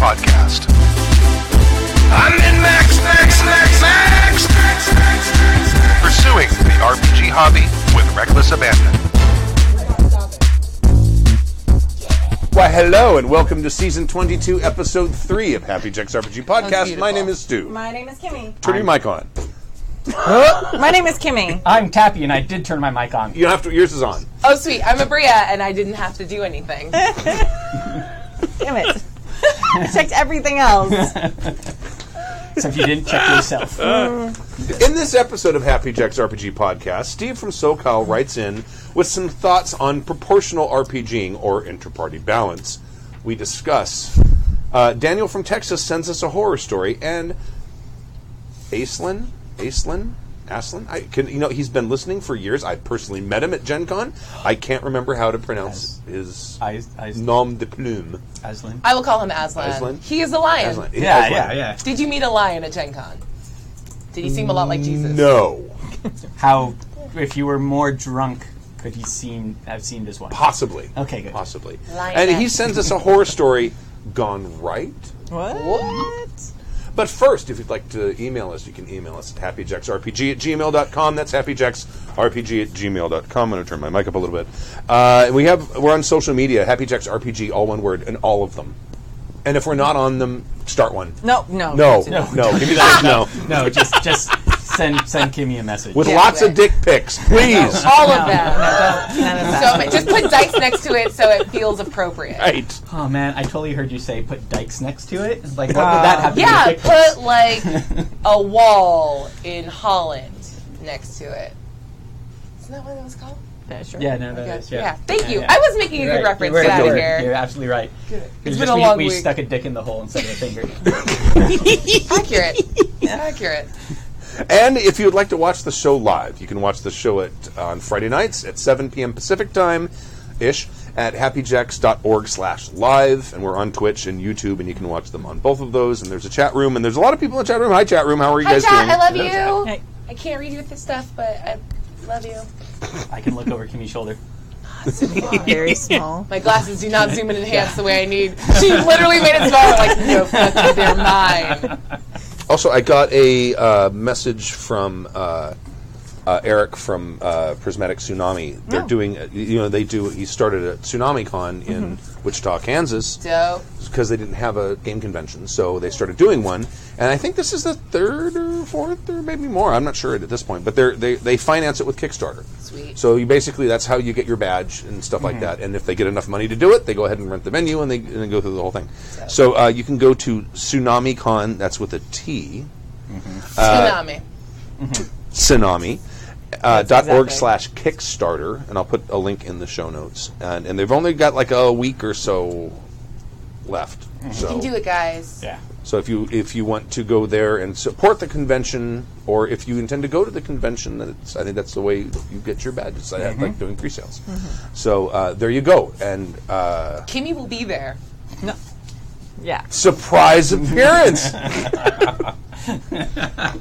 Podcast. I'm in Max. Pursuing the RPG hobby with reckless abandon. Why, hello, and welcome to Season 22, Episode 3 of Happy Jack's RPG Podcast. My name is Stu. My name is Kimmy. Turn your mic on. My name is Kimmy. I'm Tappy, and I did turn my mic on. You don't have to. Yours is on. Oh, sweet. I'm Abria, and I didn't have to do anything. Damn it. I checked everything else. Except you didn't check yourself. In this episode of Happy Jack's RPG Podcast, Steve from SoCal writes in with some thoughts on proportional RPGing or inter-party balance. We discuss. Daniel from Texas sends us a horror story, and Aslan, he's been listening for years. I personally met him at Gen Con. I can't remember how to pronounce his nom de plume. Aslan. I will call him Aslan. He is a lion. Aslan. Yeah. Did you meet a lion at Gen Con? Did he seem a lot like Jesus? No. How, if you were more drunk, could he have seemed as one? Possibly. Okay, good. Possibly. Lion. And he sends us a horror story gone right. What? But first, if you'd like to email us, you can email us at happyjacksrpg@gmail.com. That's happyjacksrpg@gmail.com. I'm going to turn my mic up a little bit. We're on social media, happyjacksrpg, all one word, and all of them. And if we're not on them, start one. No. Give me that. No. No, just send Kimmy a message. With lots of dick pics, please. All of them. None of that. So just put dice next to it so it feels appropriate. Right. Oh, man, I totally heard you say put dikes next to it. Like, what would that have to do Yeah, with pictures? put like a wall in Holland next to it. Isn't that what it was called? Yeah, sure. Yeah, no, that is, yeah. Thank you. Yeah. I was making a good reference. You're Get out of right. here. You're absolutely right. It's been a long we week. stuck a dick in the hole instead of a finger. Accurate. And if you would like to watch the show live, you can watch the show on Friday nights at 7 p.m. Pacific time-ish at happyjacks.org/live. And we're on Twitch and YouTube, and you can watch them on both of those. And there's a chat room, and there's a lot of people in the chat room. Hi, chat room. How are you guys Hi, doing? chat. I love you. Hey. I can't read you with this stuff, but I love you. I can look over Kimmy's shoulder. Very small. My glasses do not zoom and enhance the way I need. She literally made it small. Like, no, they're mine. Also, I got a message from Eric from Prismatic Tsunami. They're doing, he started a Tsunami Con in Wichita, Kansas. Dope. Because they didn't have a game convention, so they started doing one. And I think this is the third or fourth or maybe more. I'm not sure at this point. But they finance it with Kickstarter. Sweet. So that's how you get your badge and stuff like that. And if they get enough money to do it, they go ahead and rent the venue and they go through the whole thing. So you can go to TsunamiCon, that's with a T. Tsunami. Tsunami. Exactly. .org/Kickstarter, and I'll put a link in the show notes. And they've only got like a week or so left. So You can do it, guys. Yeah. So if you want to go there and support the convention, or if you intend to go to the convention, I think that's the way you get your badges. I like doing pre-sales. So there you go. And Kimmy will be there. No. Yeah. surprise appearance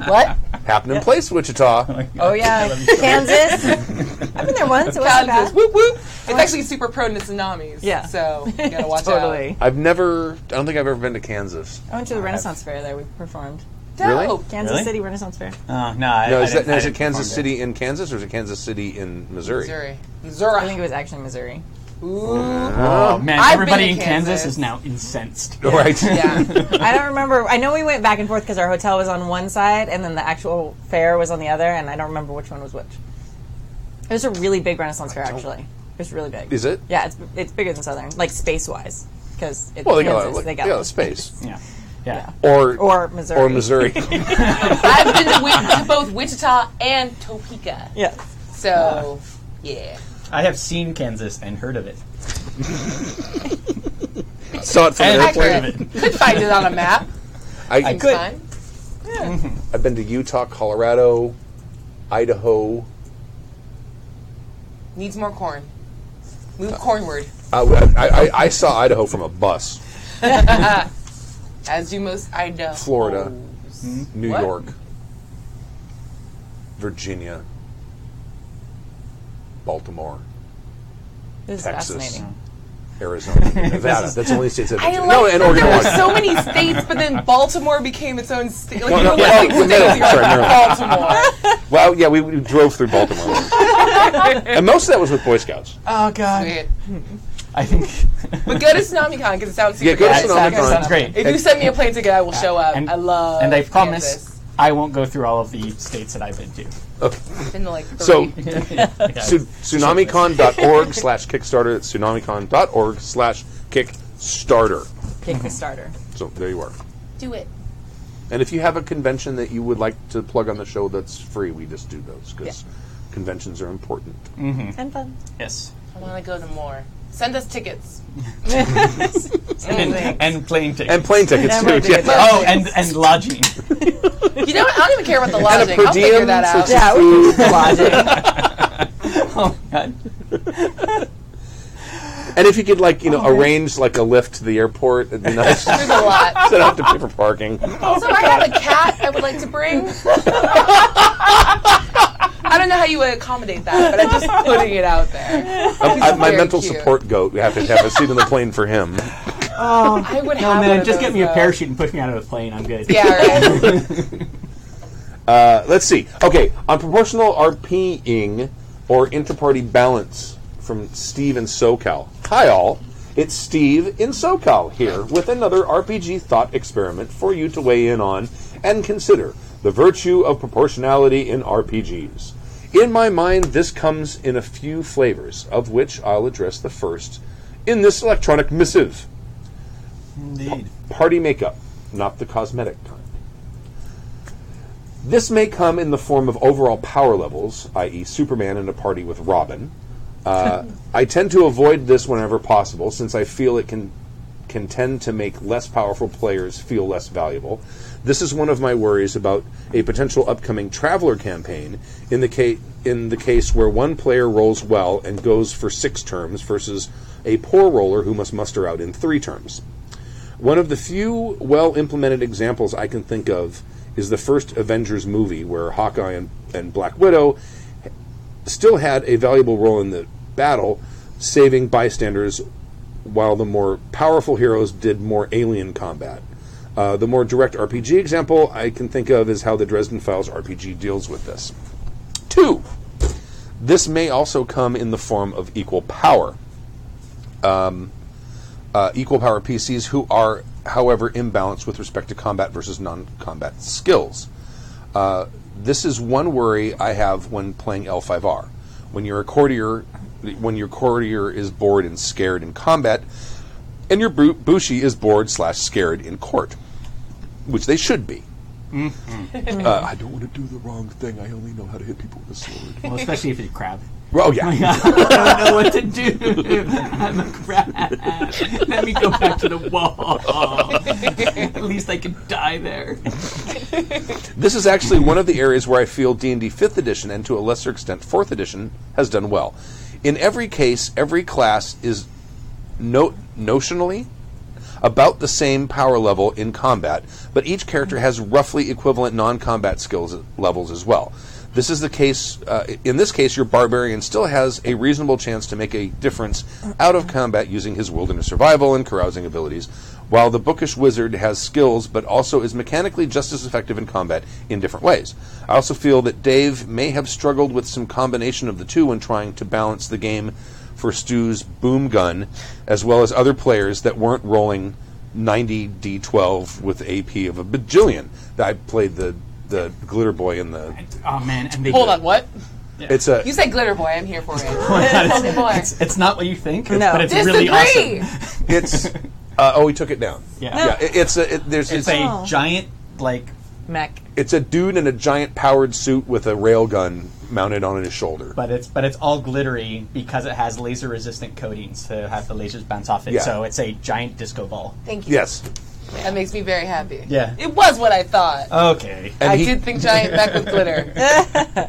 What? happened in place, Wichita. Oh, yeah. Kansas. I've been there once. It wasn't Kansas. bad. Whoop whoop. It's actually super prone to tsunamis. Yeah. So you gotta watch Totally. I don't think I've ever been to Kansas. I went to the Renaissance Fair there. We performed. out. Really? Dope. Kansas Really? City Renaissance Fair. No, Is it didn't Kansas perform City in Kansas, or is it Kansas City in Missouri? Missouri. I think it was actually Missouri. Ooh. Oh, man, I've everybody been in to Kansas Kansas. is now incensed. Right. Yeah. I don't remember. I know we went back and forth because our hotel was on one side and then the actual fair was on the other, and I don't remember which one was which. It was a really big Renaissance fair, actually. It was really big. Is it? Yeah, it's bigger than Southern, like space-wise. Because Well, they Kansas, got the space. Yeah. Or Missouri. Or Missouri. I've been to both Wichita and Topeka. Yes. So, yeah. I have seen Kansas and heard of it. Saw it from an And airplane. heard of it. Could find it on a map. I could. Fine. I've been to Utah, Colorado, Idaho. Needs more corn. Move cornward. I saw Idaho from a bus. As do most Idaho. Florida, New What? York, Virginia, Baltimore, This is Texas. fascinating. Arizona, Nevada. That's the only states that I like no, and that Oregon. there were Washington. so many states, but then Baltimore became its own state. Like, Well, you no, were well, listing no, states, you're sorry, like, no. Baltimore. Well, yeah, we drove through Baltimore, and most of that was with Boy Scouts. Oh god. Sweet. I think. But go to TsunamiCon because it sounds super Yeah, go to good. TsunamiCon. Sounds great. If you send me a plane ticket, I will show up. And- I love And I promise Kansas. I won't go through all of the states that I've been to. I've been to like 3. So, Yeah. tsunamicon.org/Kickstarter. It's tsunamicon.org/Kickstarter. Kickstarter. So there you are. do it. And if you have a convention that you would like to plug on the show that's free, we just do those because conventions are important. And fun. Yes. I want to go to more. Send us tickets. And plane tickets. And plane tickets, And too. plane tickets, Yeah. yeah. Oh, and lodging. You know what? I don't even care about the And a lodging. per I'll figure diem, that so out. it's Yeah, we can use the lodging. Oh god. And if you could, arrange a lift to the airport, it'd be nice. There's a lot. So I don't have to pay for parking. So I have a cat I would like to bring. I don't know how you would accommodate that, but I'm just putting it out there. My very mental cute. support goat, we have to have a seat on the plane for him. I would No have one man, of just those, get me a though. parachute and push me out of the plane. I'm good. Yeah, right. Let's see. Okay, on proportional RPing or interparty balance from Steve in SoCal. Hi all, it's Steve in SoCal here with another RPG thought experiment for you to weigh in on and consider the virtue of proportionality in RPGs. In my mind, this comes in a few flavors, of which I'll address the first in this electronic missive. Indeed. Party makeup, not the cosmetic kind. This may come in the form of overall power levels, i.e. Superman in a party with Robin. I tend to avoid this whenever possible, since I feel it can tend to make less powerful players feel less valuable. This is one of my worries about a potential upcoming Traveler campaign in the case where one player rolls well and goes for 6 turns versus a poor roller who must muster out in 3 turns. One of the few well-implemented examples I can think of is the first Avengers movie, where Hawkeye and Black Widow still had a valuable role in the battle, saving bystanders, while the more powerful heroes did more alien combat. The more direct RPG example I can think of is how the Dresden Files RPG deals with this. 2. This may also come in the form of equal power. Equal power PCs who are, however, imbalanced with respect to combat versus non-combat skills. This is one worry I have when playing L5R. When your courtier is bored and scared in combat, and your Bushi is bored/scared in court, which they should be. I don't want to do the wrong thing. I only know how to hit people with a sword. Well, especially if it's a crab. Oh yeah. I don't know what to do. I'm a crab. Let me go back to the wall. At least I can die there. This is actually one of the areas where I feel D&D 5th edition, and to a lesser extent 4th edition, has done well. In every case, every class is notionally about the same power level in combat, but each character has roughly equivalent non-combat skills levels as well. This is the case. In this case, your barbarian still has a reasonable chance to make a difference out of combat using his wilderness survival and carousing abilities, while the bookish wizard has skills but also is mechanically just as effective in combat in different ways. I also feel that Dave may have struggled with some combination of the two when trying to balance the game for Stu's boom gun, as well as other players that weren't rolling 90 D12 with AP of a bajillion. I played the glitter boy in the... Oh man! And they Hold on, what? It's a... You said glitter boy. I'm here for it. Tell me more. It's not what you think, No. but it's Disagree. really awesome. It's... he took it down. Yeah. Yeah, it's a giant Mech. it's a dude in a giant powered suit with a railgun mounted on his shoulder. but it's all glittery because it has laser resistant coatings to have the lasers bounce off it. Yeah. So it's a giant disco ball. Thank you. Yes. That makes me very happy. Yeah. It was what I thought. Okay. And I he, did think giant mech with glitter.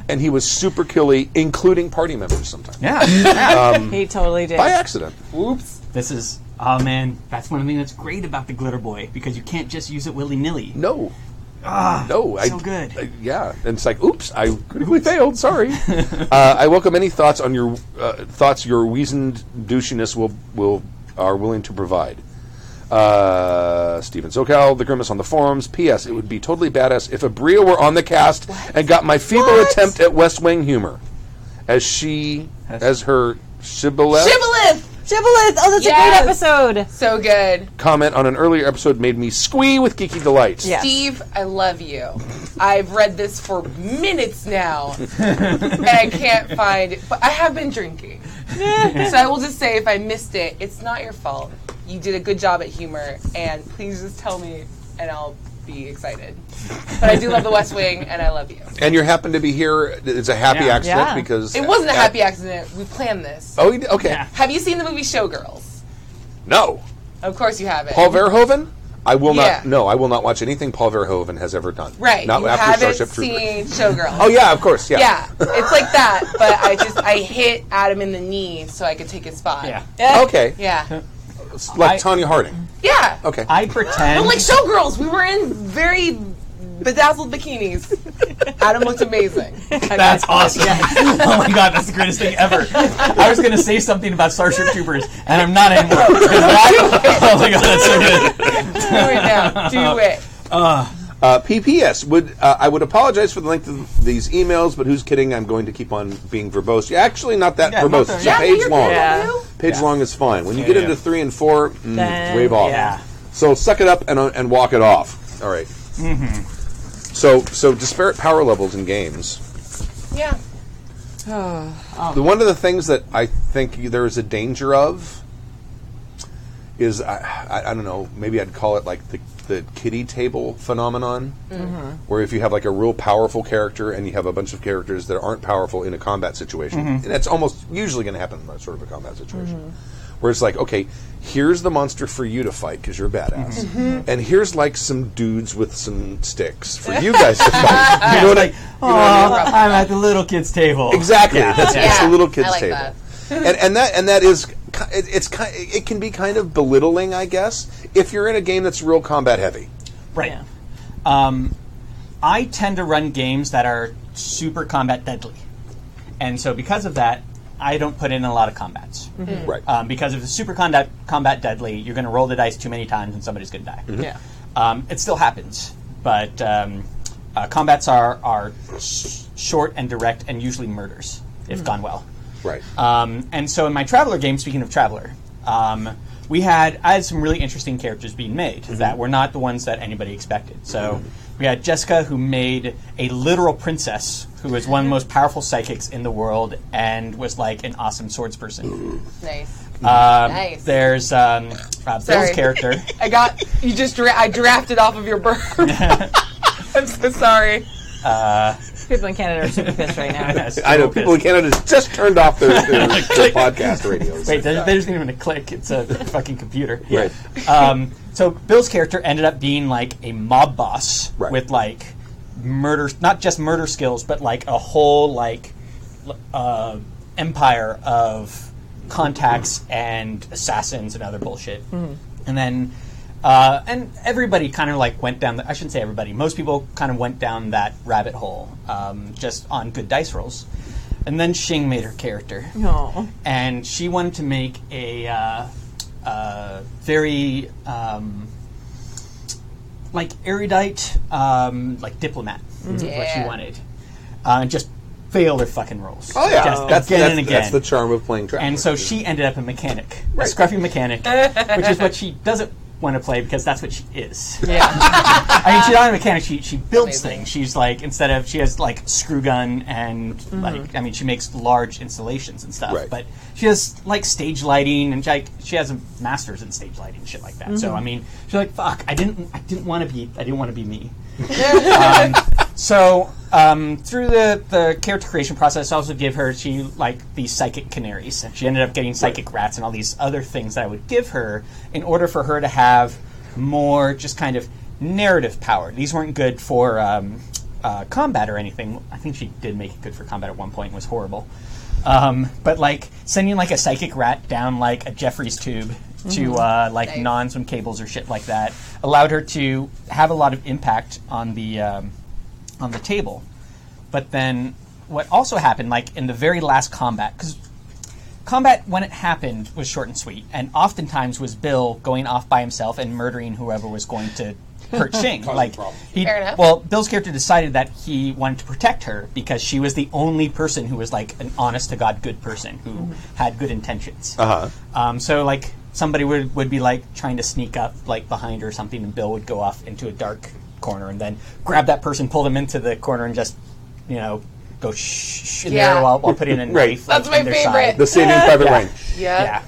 and he was super killy, including party members sometimes. Yeah. He totally did. By accident. Oops. This is man. That's one of the things that's great about the glitter boy because you can't just use it willy nilly. No. No. so good. Yeah. And it's like, oops, I critically failed. Sorry. I welcome any thoughts on your thoughts your weazened douchiness will are willing to provide. Steven SoCal, The Grimace on the forums. P.S. It would be totally badass if Abria were on the cast and got my feeble attempt at West Wing humor. As her Shibboleth Shibboleth! Oh, that's a great episode. So good. comment on an earlier episode made me squee with geeky delight. Yes. Steve, I love you. I've read this for minutes now, and I can't find it. But I have been drinking. So I will just say, if I missed it, it's not your fault. You did a good job at humor, and please just tell me, and I'll be excited. But I do love the West Wing, and I love you. And you happen to be here. It's a happy accident Yeah. because... It wasn't a happy accident. We planned this. Oh, you did? Okay. Yeah. Have you seen the movie Showgirls? No. Of course you haven't. Paul Verhoeven? I will Yeah. not. No, I will not watch anything Paul Verhoeven has ever done. Right. Not you after haven't Starship Troopers. seen Showgirls. Oh yeah, of course. Yeah. Yeah, it's like that, but I hit Adam in the knee so I could take his spot. Yeah. Okay. Yeah. It's like Tanya Harding. Yeah. Okay. I pretend. But like Showgirls, we were in very bedazzled bikinis. Adam looked amazing. That's awesome. Oh my god, that's the greatest thing ever. I was going to say something about Starship Troopers, and I'm not anymore. Oh my god, that's so good. Do it now. Do it. PPS, I would apologize for the length of these emails, but who's kidding? I'm going to keep on being verbose. Yeah, actually, not that verbose. not It's that- a page you're long. good, Yeah. you. Page long is fine. When you Yeah, get yeah. into 3 and 4, Then- wave off. Yeah. So suck it up and walk it off. All right. Mm-hmm. So disparate power levels in games. Yeah. One of the things that I think there is a danger of is I don't know, maybe I'd call it like the kiddie table phenomenon, where if you have like a real powerful character and you have a bunch of characters that aren't powerful in a combat situation, and that's almost usually going to happen in that sort of a combat situation, where it's like, okay, here's the monster for you to fight because you're badass, and here's like some dudes with some sticks for you guys to fight. You know what I? I'm at the little kids' table. Exactly. Yeah. It's Yeah, a little kid's I like table. that. and that is it can be kind of belittling, I guess, if you're in a game that's real combat heavy. Right. Yeah. I tend to run games that are super combat deadly. And so because of that, I don't put in a lot of combats. Right. Because if it's super combat deadly, you're going to roll the dice too many times and somebody's going to die. Yeah. It still happens, but combats are short and direct and usually murders, if gone well. Right. And so in my Traveler game, speaking of Traveler, I had some really interesting characters being made that were not the ones that anybody expected. So we had Jessica, who made a literal princess, who was one of the most powerful psychics in the world and was like an awesome swordsperson. Nice. Nice. There's Bill's Sorry. character. I drafted off of your burp. I'm so sorry. People in Canada are super pissed right now. Yes, I know so people in pissed. Canada just turned off their podcast radios. Wait, there isn't even a click. It's a fucking computer. Right. So Bill's character ended up being like a mob boss Right. with like murder, not just murder skills, but like a whole like empire of contacts and assassins and other bullshit. And then and everybody kind of like went down. I shouldn't say everybody. Most people kind of went down that rabbit hole just on good dice rolls. And then Shing made her character. No. And she wanted to make a very like erudite, like diplomat. Is what she Yeah. wanted, and just failed her fucking rolls. Oh yeah, just that's again and again. That's the charm of playing Traveler. And so she ended up a mechanic, a scruffy mechanic, which is what she doesn't want to play because that's what she is. Yeah. I mean, she's not a mechanic. She builds Amazing. things. She's like she has like screw gun and like she makes large installations and stuff. Right. But she has like stage lighting and she has a master's in stage lighting and shit like that. So I mean, she's like, fuck. I didn't want to be me. So through the character creation process, I also give her these psychic canaries, and she ended up getting psychic rats and all these other things that I would give her in order for her to have more just kind of narrative power. These weren't good for combat or anything. I think she did make it good for combat at one point. It was horrible. But like sending like a psychic rat down like a Jeffries tube to like non some cables or shit like that allowed her to have a lot of impact on the table. But then what also happened, like in the very last combat, because combat, when it happened, was short and sweet, and oftentimes was Bill going off by himself and murdering whoever was going to hurt Shing. problems. Fair enough. Well, Bill's character decided that he wanted to protect her because she was the only person who was like an honest-to-God good person who had good intentions. So like somebody would be like trying to sneak up like behind her or something, and Bill would go off into a dark corner and then grab that person, pull them into the corner, and just go shh in there while putting a knife. That's like, my in their favorite. side. The Saving Private Ryan. Yeah.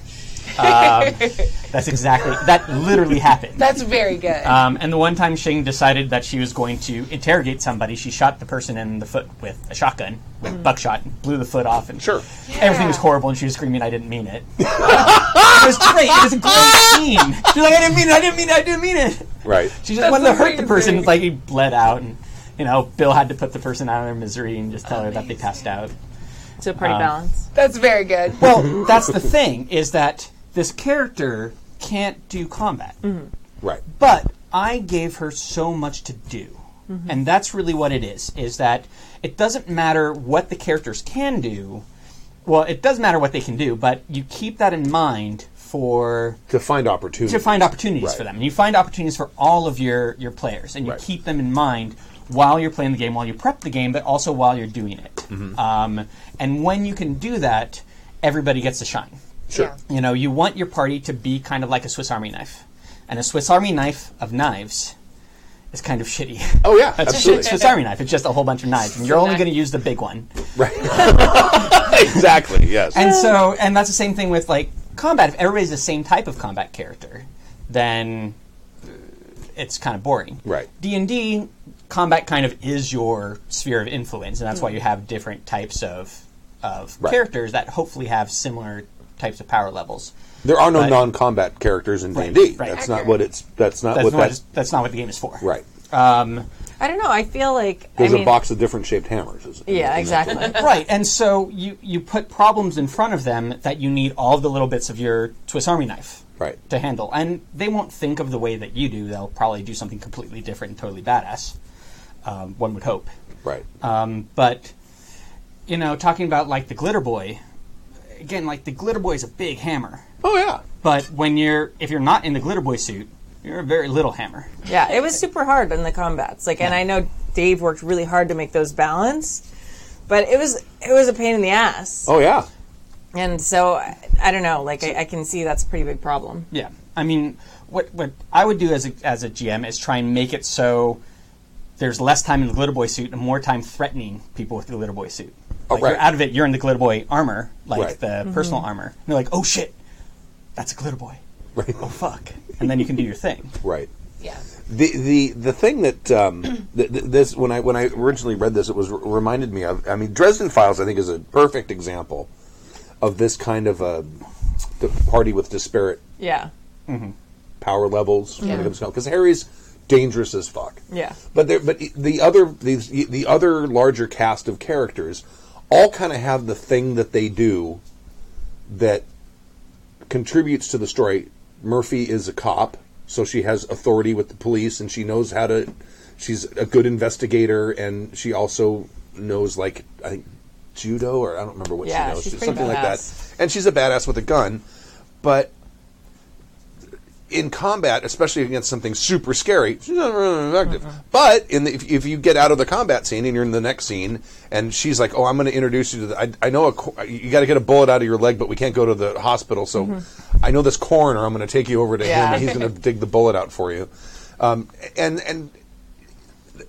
That's exactly that. Literally happened. That's very good. And the one time Shing decided that she was going to interrogate somebody, she shot the person in the foot with a shotgun, with buckshot, and blew the foot off. And Sure. everything was horrible, and she was screaming, "I didn't mean it." It was great. It was a great scene. She's like, "I didn't mean it. I didn't mean it. I didn't mean it." Right. She just That's wanted to hurt the amazing. person. Like he bled out, and Bill had to put the person out of their misery and just tell her that they passed out. So pretty balanced. That's very good. Well, that's the thing, is that this character can't do combat. Right. But I gave her so much to do. And that's really what it is that it doesn't matter what the characters can do. Well, it does matter what they can do, but you keep that in mind To find opportunities. opportunities Right. for them. And you find opportunities for all of your players. And you Right. keep them in mind while you're playing the game, while you prep the game, but also while you're doing it. And when you can do that, everybody gets to shine. Sure. Yeah. You want your party to be kind of like a Swiss Army knife. And a Swiss Army knife of knives is kind of shitty. Oh, yeah, It's absolutely. a Swiss Army knife. It's just a whole bunch of knives. And you're only knife. going to use the big one. Right. Exactly, yes. And that's the same thing with like combat. If everybody's the same type of combat character, then it's kind of boring. Right. D&D, combat kind of is your sphere of influence, and that's why you have different types of Right. characters that hopefully have similar types of power levels. There are no But- non-combat characters in Right, D&D. right. That's not what it's. That's not That's what not, that's. that's not what the game is for. Right. I don't know. I feel like There's a box of different shaped hammers. Yeah, exactly. Right, and so you put problems in front of them that you need all the little bits of your Swiss Army knife Right. to handle. And they won't think of the way that you do. They'll probably do something completely different and totally badass, one would hope. Right. But, talking about, like, the Glitter Boy, again, like, the Glitter Boy is a big hammer. Oh yeah. But if you're not in the Glitter Boy suit, you're a very little hammer. Yeah, it was super hard in the combats. And I know Dave worked really hard to make those balanced, but it was a pain in the ass. Oh yeah. And so I don't know. Like I can see that's a pretty big problem. Yeah, I mean, what I would do as a GM is try and make it so there's less time in the Glitter Boy suit and more time threatening people with the Glitter Boy suit. Like right. You're out of it, you're in the Glitter Boy armor, like Right. the personal armor. And they're like, oh shit, that's a Glitter Boy. Right. Oh fuck, and then you can do your thing. Right. Yeah. The thing that this when I originally read this, it was reminded me of. I mean, Dresden Files I think is a perfect example of this kind of a party with disparate Yeah. power levels when it comes to because Harry's dangerous as fuck. Yeah. But the other larger cast of characters all kind of have the thing that they do that contributes to the story. Murphy is a cop, so she has authority with the police, and she knows how to. She's a good investigator, and she also knows, like, I think judo, or I don't remember what Yeah, she knows, she's Just pretty something like that. badass. And she's a badass with a gun, but in combat, especially against something super scary, she's not really effective. But if you get out of the combat scene and you're in the next scene, and she's like, "Oh, I'm going to introduce you to the. I know you got to get a bullet out of your leg, but we can't go to the hospital. So I know this coroner. I'm going to take you over to him, Yeah. and he's going to dig the bullet out for you." And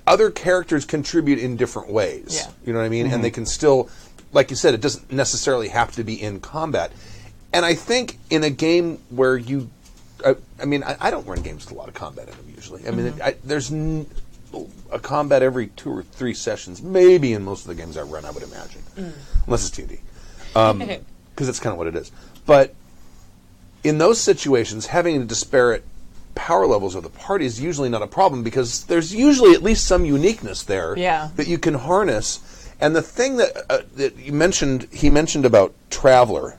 other characters contribute in different ways. Yeah. You know what I mean? And they can still, like you said, it doesn't necessarily have to be in combat. And I think in a game where you, I mean, I don't run games with a lot of combat in them usually. I mean, there's a combat every 2 or 3 sessions, maybe in most of the games I run, I would imagine, unless it's T&D, because that's kind of what it is. But in those situations, having disparate power levels of the party is usually not a problem because there's usually at least some uniqueness there that you can harness. And the thing that he mentioned about Traveler,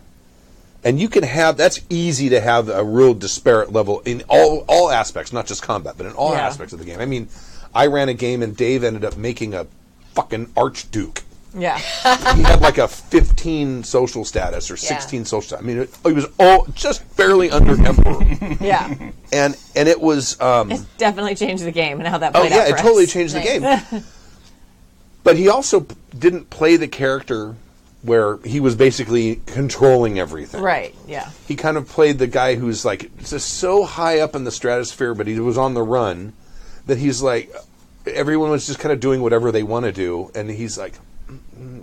and you can have, that's easy to have a real disparate level in all aspects, not just combat, but in all aspects of the game. I mean, I ran a game and Dave ended up making a fucking archduke Yeah. He had like a 15 social status or 16 social status. I mean, he was all just barely under Emperor. Yeah. And it was... Definitely changed the game and how that oh, played yeah, out it for totally us. changed the game. But he also didn't play the character where he was basically controlling everything. Right, yeah. He kind of played the guy who's like just so high up in the stratosphere, but he was on the run, that he's like, everyone was just kind of doing whatever they want to do, and he's like,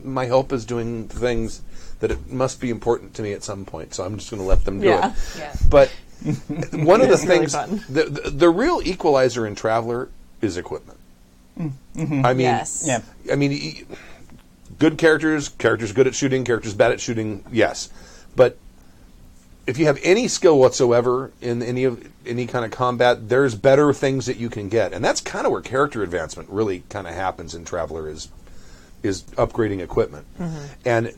my help is doing things that it must be important to me at some point, so I'm just going to let them do Yeah. it. Yeah. But one of the It's really things, fun. the real equalizer in Traveler is equipment. I mean, Yes. Yeah. I mean, good characters good at shooting, characters bad at shooting, yes. But if you have any skill whatsoever in any kind of combat, there's better things that you can get, and that's kind of where character advancement really kind of happens in Traveler is upgrading equipment, and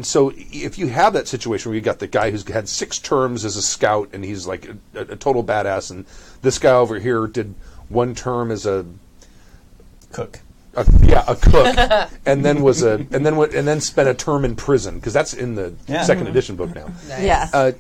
so if you have that situation where you got the guy who's had 6 terms as a scout and he's like a total badass, and this guy over here did 1 term as a Cook. a cook, and then spent a term in prison, because that's in the Yeah. second edition book now. Nice. Yeah.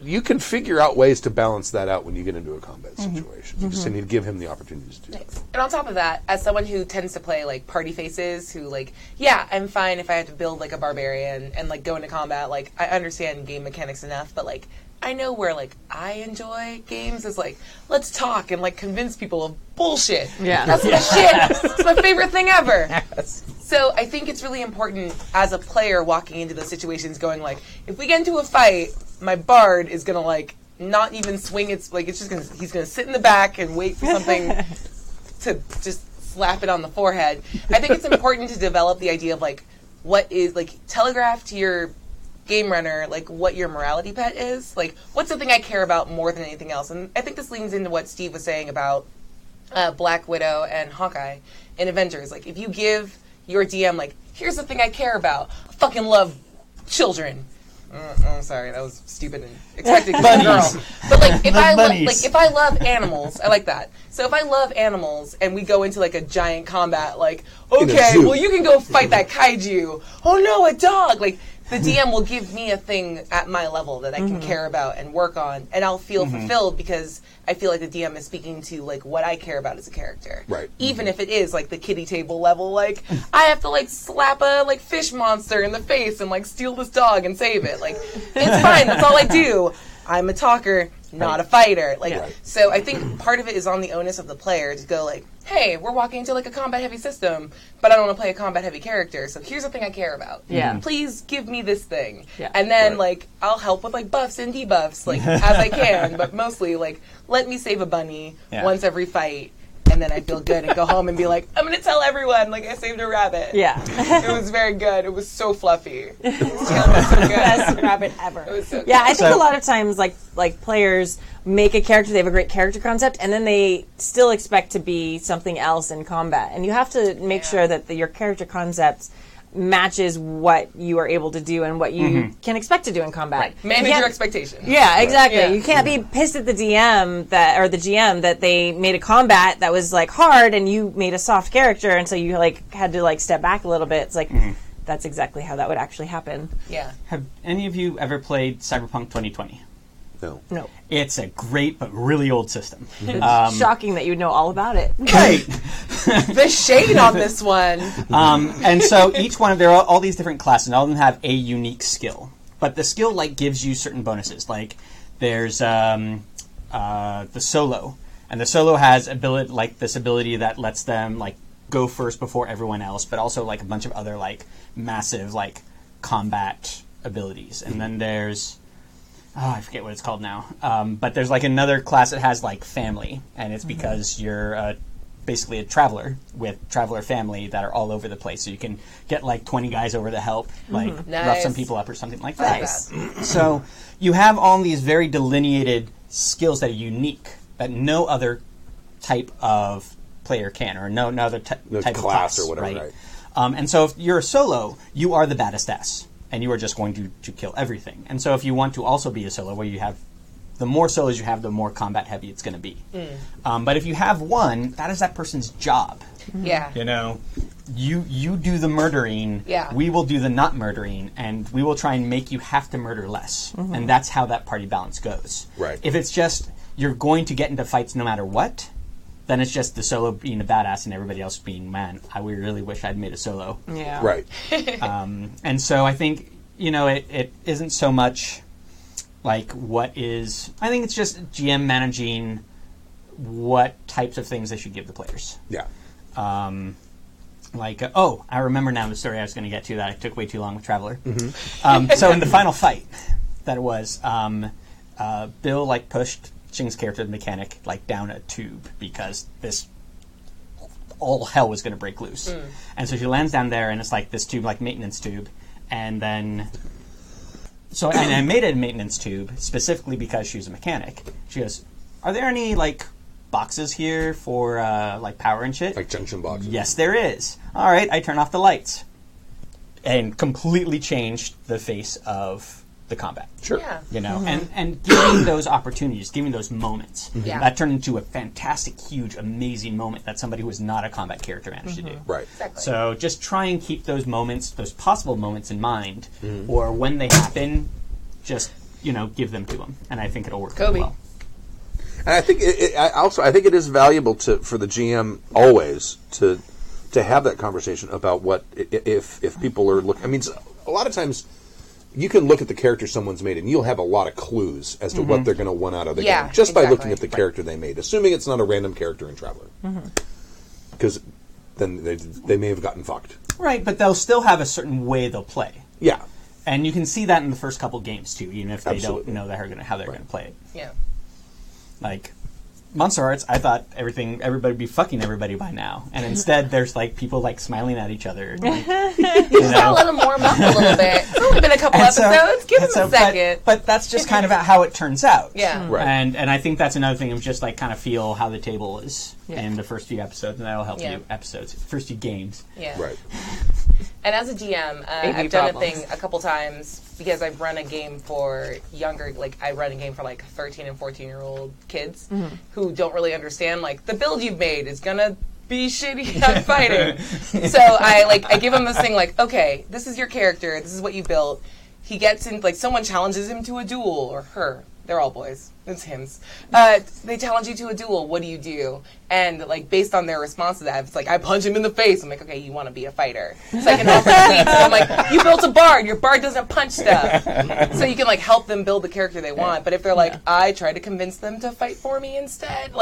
You can figure out ways to balance that out when you get into a combat situation. You just need to give him the opportunities to do that. And on top of that, as someone who tends to play like party faces, who like, yeah, I'm fine if I have to build like a barbarian and like go into combat. Like, I understand game mechanics enough, but like, I know where like I enjoy games is like, let's talk and like convince people of bullshit. Yeah. That's my shit. It's my favorite thing ever. So I think it's really important as a player walking into those situations going like, if we get into a fight, my bard is gonna like not even swing its like, it's just gonna, he's gonna sit in the back and wait for something to just slap it on the forehead. I think it's important to develop the idea of like, what is like, telegraph to your game runner like what your morality pet is, like what's the thing I care about more than anything else. And I think this leans into what Steve was saying about Black Widow and Hawkeye in Avengers. Like, if you give your DM like, here's the thing I care about, I fucking love children. I'm sorry, that was stupid and expected to be a girl. But like, if I love animals, I like that. So if I love animals and we go into like a giant combat, like, okay, zoo. well you can go fight that kaiju. Oh no, a dog. Like, the DM will give me a thing at my level that I can care about and work on, and I'll feel fulfilled because I feel like the DM is speaking to like what I care about as a character. Right. Even if it is like the kiddie table level, like I have to like slap a like fish monster in the face and like steal this dog and save it. Like, it's fine. That's all I do. I'm a talker, not a fighter. Like, so I think part of it is on the onus of the player to go like, hey, we're walking into like a combat heavy system, but I don't want to play a combat heavy character, so here's the thing I care about. Yeah. Please give me this thing. Yeah. And then like I'll help with like buffs and debuffs like as I can, but mostly like let me save a bunny once every fight, and then I feel good and go home and be like, I'm gonna tell everyone like I saved a rabbit. Yeah. It was very good. It was so fluffy. It was so good. Best rabbit ever. It was so good. Yeah, I think So- a lot of times, like players make a character, they have a great character concept, and then they still expect to be something else in combat. And you have to make sure that your character concept matches what you are able to do and what you can expect to do in combat. Manage You your can't- expectations. Yeah, exactly. Yeah. You can't be pissed at the DM or the GM that they made a combat that was like hard and you made a soft character, and so you like had to like step back a little bit. It's like that's exactly how that would actually happen. Yeah. Have any of you ever played Cyberpunk 2020? No. No. It's a great but really old system. Shocking that you know all about it. Right. The shade on this one. And so each one of there are all these different classes, and all of them have a unique skill. But the skill like gives you certain bonuses. Like there's the solo, and the solo has this ability that lets them like go first before everyone else, but also like a bunch of other like massive like combat abilities. And then there's I forget what it's called now. But there's like another class that has like family, and it's because you're basically a traveler with traveler family that are all over the place. So you can get like 20 guys over to help, like rough Nice. some people up or something like that. Nice. So you have all these very delineated skills that are unique that no other type of player can, or no other type of class or whatever, right. And so if you're a solo, you are the baddest ass, and you are just going to kill everything. And so if you want to also be a solo, where you have the more solos you have, the more combat heavy it's going to be. But if you have one, that is that person's job. Yeah. You know, you do the murdering, Yeah. we will do the not murdering, and we will try and make you have to murder less. And that's how that party balance goes. Right. If it's just you're going to get into fights no matter what, then it's just the solo being a badass and everybody else being, man, I really wish I'd made a solo. Yeah. Right. And so I think, it isn't so much like I think it's just GM managing what types of things they should give the players. Yeah. I remember now the story I was going to get to that I took way too long with Traveler. So in the final fight that it was, Bill pushed Ching's character, the mechanic, down a tube because all hell was going to break loose. And so she lands down there and it's this tube, maintenance tube. And then, and I made it a maintenance tube specifically because she was a mechanic. She goes, are there any boxes here for power and shit? Like junction boxes. Yes, there is. All right, I turn off the lights. And completely changed the face of the combat. Sure. Yeah. And giving those opportunities, giving those moments, Yeah. that turned into a fantastic, huge, amazing moment that somebody who was not a combat character managed to do. Right. Exactly. So just try and keep those moments, those possible moments in mind, or when they happen, just, give them to them. And I think it'll work Kobe. really well. And I think I think it is valuable for the GM always to have that conversation about what if people are looking. I mean, a lot of times you can look at the character someone's made and you'll have a lot of clues as to what they're going to want out of the game just by looking at the character they made, assuming it's not a random character in Traveler, because then they may have gotten fucked. Right, but they'll still have a certain way they'll play. Yeah. And you can see that in the first couple games too, even if they Absolutely. don't know how they're going to play it. Yeah. Monster Arts, I thought everybody would be fucking everybody by now, and instead there's people smiling at each other. Gotta let them warm up a little bit. It's only been a couple episodes. Give them a second. But that's just kind of how it turns out. Yeah. Right. And I think that's another thing of just kind of feel how the table is in the first few episodes, and that'll help you first few games. Yeah. Right. And as a GM, I've done a thing a couple times because I've run a game for younger, I run a game for 13 and 14-year-old kids who don't really understand, the build you've made is gonna be shitty at fighting. So I give them this thing okay, this is your character, this is what you built. He gets in, someone challenges him to a duel, or her. They're all boys. It's hims. They challenge you to a duel. What do you do? And based on their response to that, it's I punch him in the face. I'm okay, you want to be a fighter. So I can offer tweets. I'm you built a bard. Your bard doesn't punch stuff. So you can help them build the character they want. But if they're I try to convince them to fight for me instead,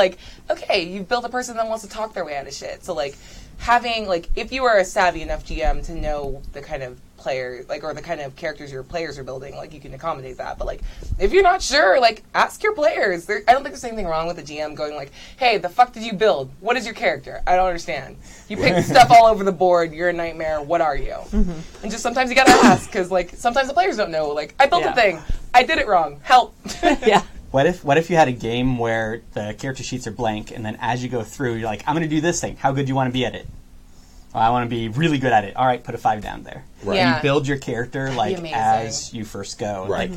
okay, you've built a person that wants to talk their way out of shit. So having if you are a savvy enough GM to know the kind of player or the kind of characters your players are building, you can accommodate that. But if you're not sure, ask your players. I don't think there's anything wrong with a GM going hey, the fuck did you build? What is your character? I don't understand. You picked stuff all over the board. You're a nightmare. What are you? And just sometimes you gotta ask because sometimes the players don't know. I built a thing. I did it wrong. Help. Yeah. What if you had a game where the character sheets are blank, and then as you go through, you're I'm going to do this thing. How good do you want to be at it? Oh, I want to be really good at it. All right, put a 5 down there. Right. Yeah. You build your character Amazing. as you first go. Right.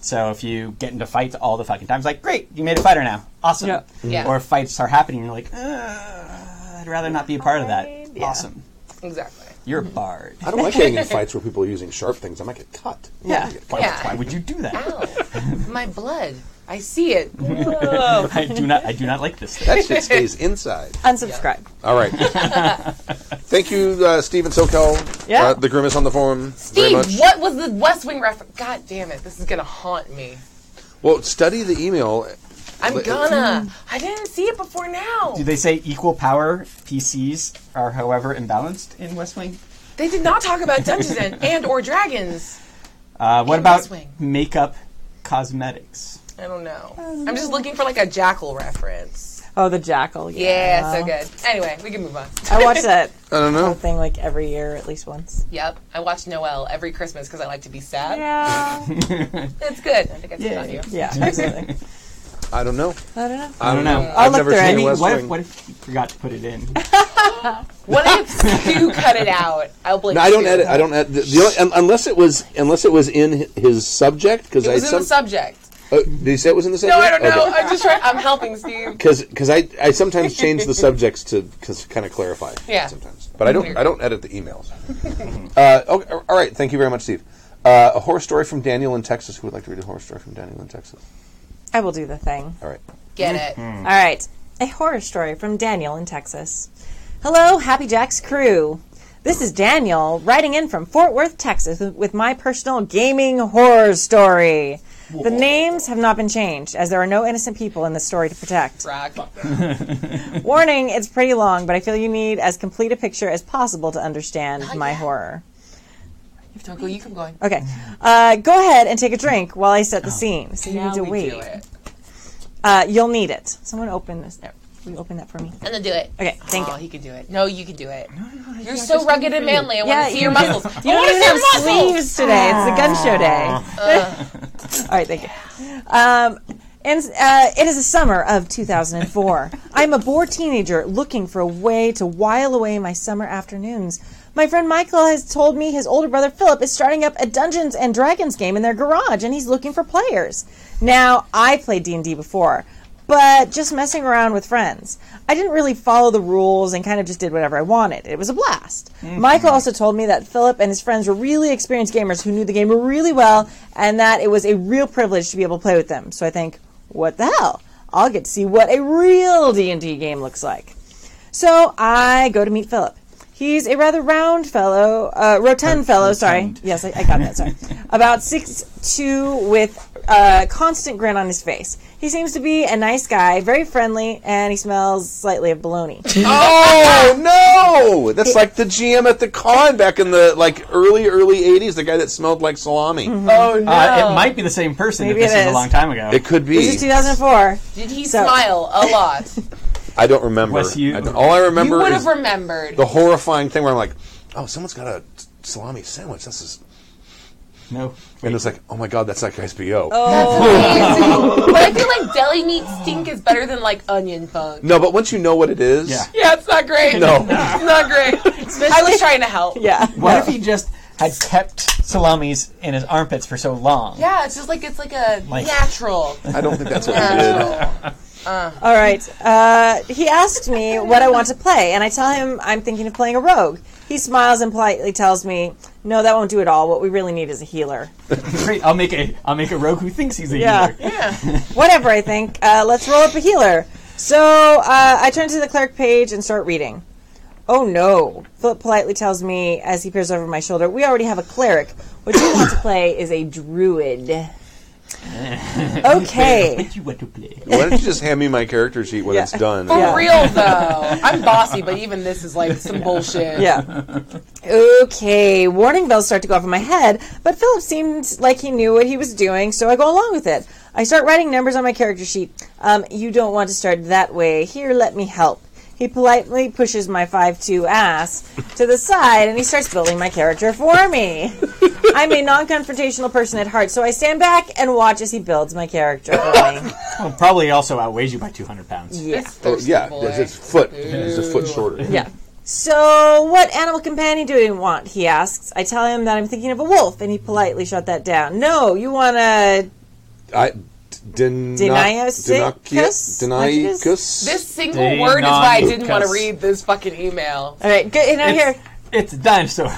So if you get into fights all the fucking times, great, you made a fighter now. Awesome. Yeah. Yeah. Or if fights are happening, you're I'd rather not be a part of that. Yeah. Awesome. Exactly. You're a bard. I don't like getting in fights where people are using sharp things. I might get cut. Yeah. Yeah. Why would you do that? Ow. My blood. I see it. Whoa. I do not like this thing. That shit stays inside. Unsubscribe. All right. Thank you, Stephen SoCal. Yeah. The Grimace on the forum. Very Steve, much. what was the West Wing reference? God damn it. This is going to haunt me. Well, study the email. I'm gonna. I didn't see it before now. Do they say equal power PCs are however imbalanced in West Wing? They did not talk about Dungeons and or Dragons. What In about West Wing. makeup cosmetics? I don't know. I'm just looking for a Jackal reference. Oh, the Jackal. Yeah, so good. Anyway, we can move on. I watch that I don't whole know. thing every year at least once. Yep, I watch Noelle every Christmas because I like to be sad. Yeah. It's good. I think I told you. Yeah, absolutely. I don't know. I don't know. I don't know. I'll I've look never through seen it. the West What Wing. if you forgot to put it in? What if Stu cut it out? I'll blame No, I don't Stu. edit. The only, unless it was in his subject because It was in the subject. Did he say it was in the subject? No, I don't know. I'm just trying. I'm helping Steve. Because I sometimes change the subjects to kind of clarify. Yeah. Sometimes, but I don't edit the emails. Okay, all right. Thank you very much, Steve. A horror story from Daniel in Texas. Who would like to read a horror story from Daniel in Texas? I will do the thing. All right. Get it. All right. A horror story from Daniel in Texas. Hello, Happy Jacks crew. This is Daniel writing in from Fort Worth, Texas with my personal gaming horror story. The names have not been changed, as there are no innocent people in this story to protect. Brag. Warning, it's pretty long, but I feel you need as complete a picture as possible to understand my horror. Don't go. You keep going. Okay. Go ahead and take a drink while I set the scene. So you Now need to we wait. do it. You'll need it. Someone open this. There. Will you open that for me? And then do it. Okay, thank you. He can do it. No, you can do it. You're so rugged and manly. I want to see your muscles. You don't even have sleeves today. It's the gun show day. All right, thank you. It is the summer of 2004. I'm a bored teenager looking for a way to while away my summer afternoons. My friend Michael has told me his older brother Philip is starting up a Dungeons and Dragons game in their garage, and he's looking for players. Now, I played D&D before, but just messing around with friends. I didn't really follow the rules and kind of just did whatever I wanted. It was a blast. Michael also told me that Philip and his friends were really experienced gamers who knew the game really well, and that it was a real privilege to be able to play with them. So I think, what the hell? I'll get to see what a real D&D game looks like. So I go to meet Philip. He's a rather rotund fellow, sorry. Yes, I got that, sorry. About 6'2", with a constant grin on his face. He seems to be a nice guy, very friendly, and he smells slightly of bologna. Oh, no! That's like the GM at the con back in the early 80s, the guy that smelled like salami. Mm-hmm. Oh, no. It might be the same person Maybe if this it is a is. long time ago. It could be. This is 2004. Did he smile a lot? I don't remember. Was you- All I remember You would is have remembered. the horrifying thing where I'm like, oh, someone's got a salami sandwich. This is... No. And it's like, oh my god, that's that guy's B.O. But I feel like deli meat stink is better than onion funk. No, but once you know what it is... Yeah. Yeah, it's not great. No. It's not great. I was trying to help. Yeah. What if he just had kept salamis in his armpits for so long? Yeah, it's just it's like a natural. I don't think that's what it is. All right. He asked me what I want to play, and I tell him I'm thinking of playing a rogue. He smiles and politely tells me, "No, that won't do it all. What we really need is a healer." Great. I'll make a rogue who thinks he's a Yeah. healer. Yeah. Whatever, I think. Let's roll up a healer. So I turn to the cleric page and start reading. Oh no. Philip politely tells me as he peers over my shoulder, "We already have a cleric. What you want to play is a druid." Okay. What you want to play? Why don't you just hand me my character sheet when it's done? For Yeah. real, though. I'm bossy, but even this is some bullshit. Yeah. Okay. Warning bells start to go off in my head, but Philip seemed like he knew what he was doing, so I go along with it. I start writing numbers on my character sheet. You don't want to start that way. Here, let me help. He politely pushes my 5'2" ass to the side, and he starts building my character for me. I'm a non-confrontational person at heart, so I stand back and watch as he builds my character for me. Well, probably also outweighs you by 200 pounds. Yeah. Oh, yeah, it's a foot shorter. Yeah. So, what animal companion do you want? He asks. I tell him that I'm thinking of a wolf, and he politely shut that down. No, you want a... Deinonychus? This single word is why I didn't want to read this fucking email. All right, good. Here. It's a dinosaur.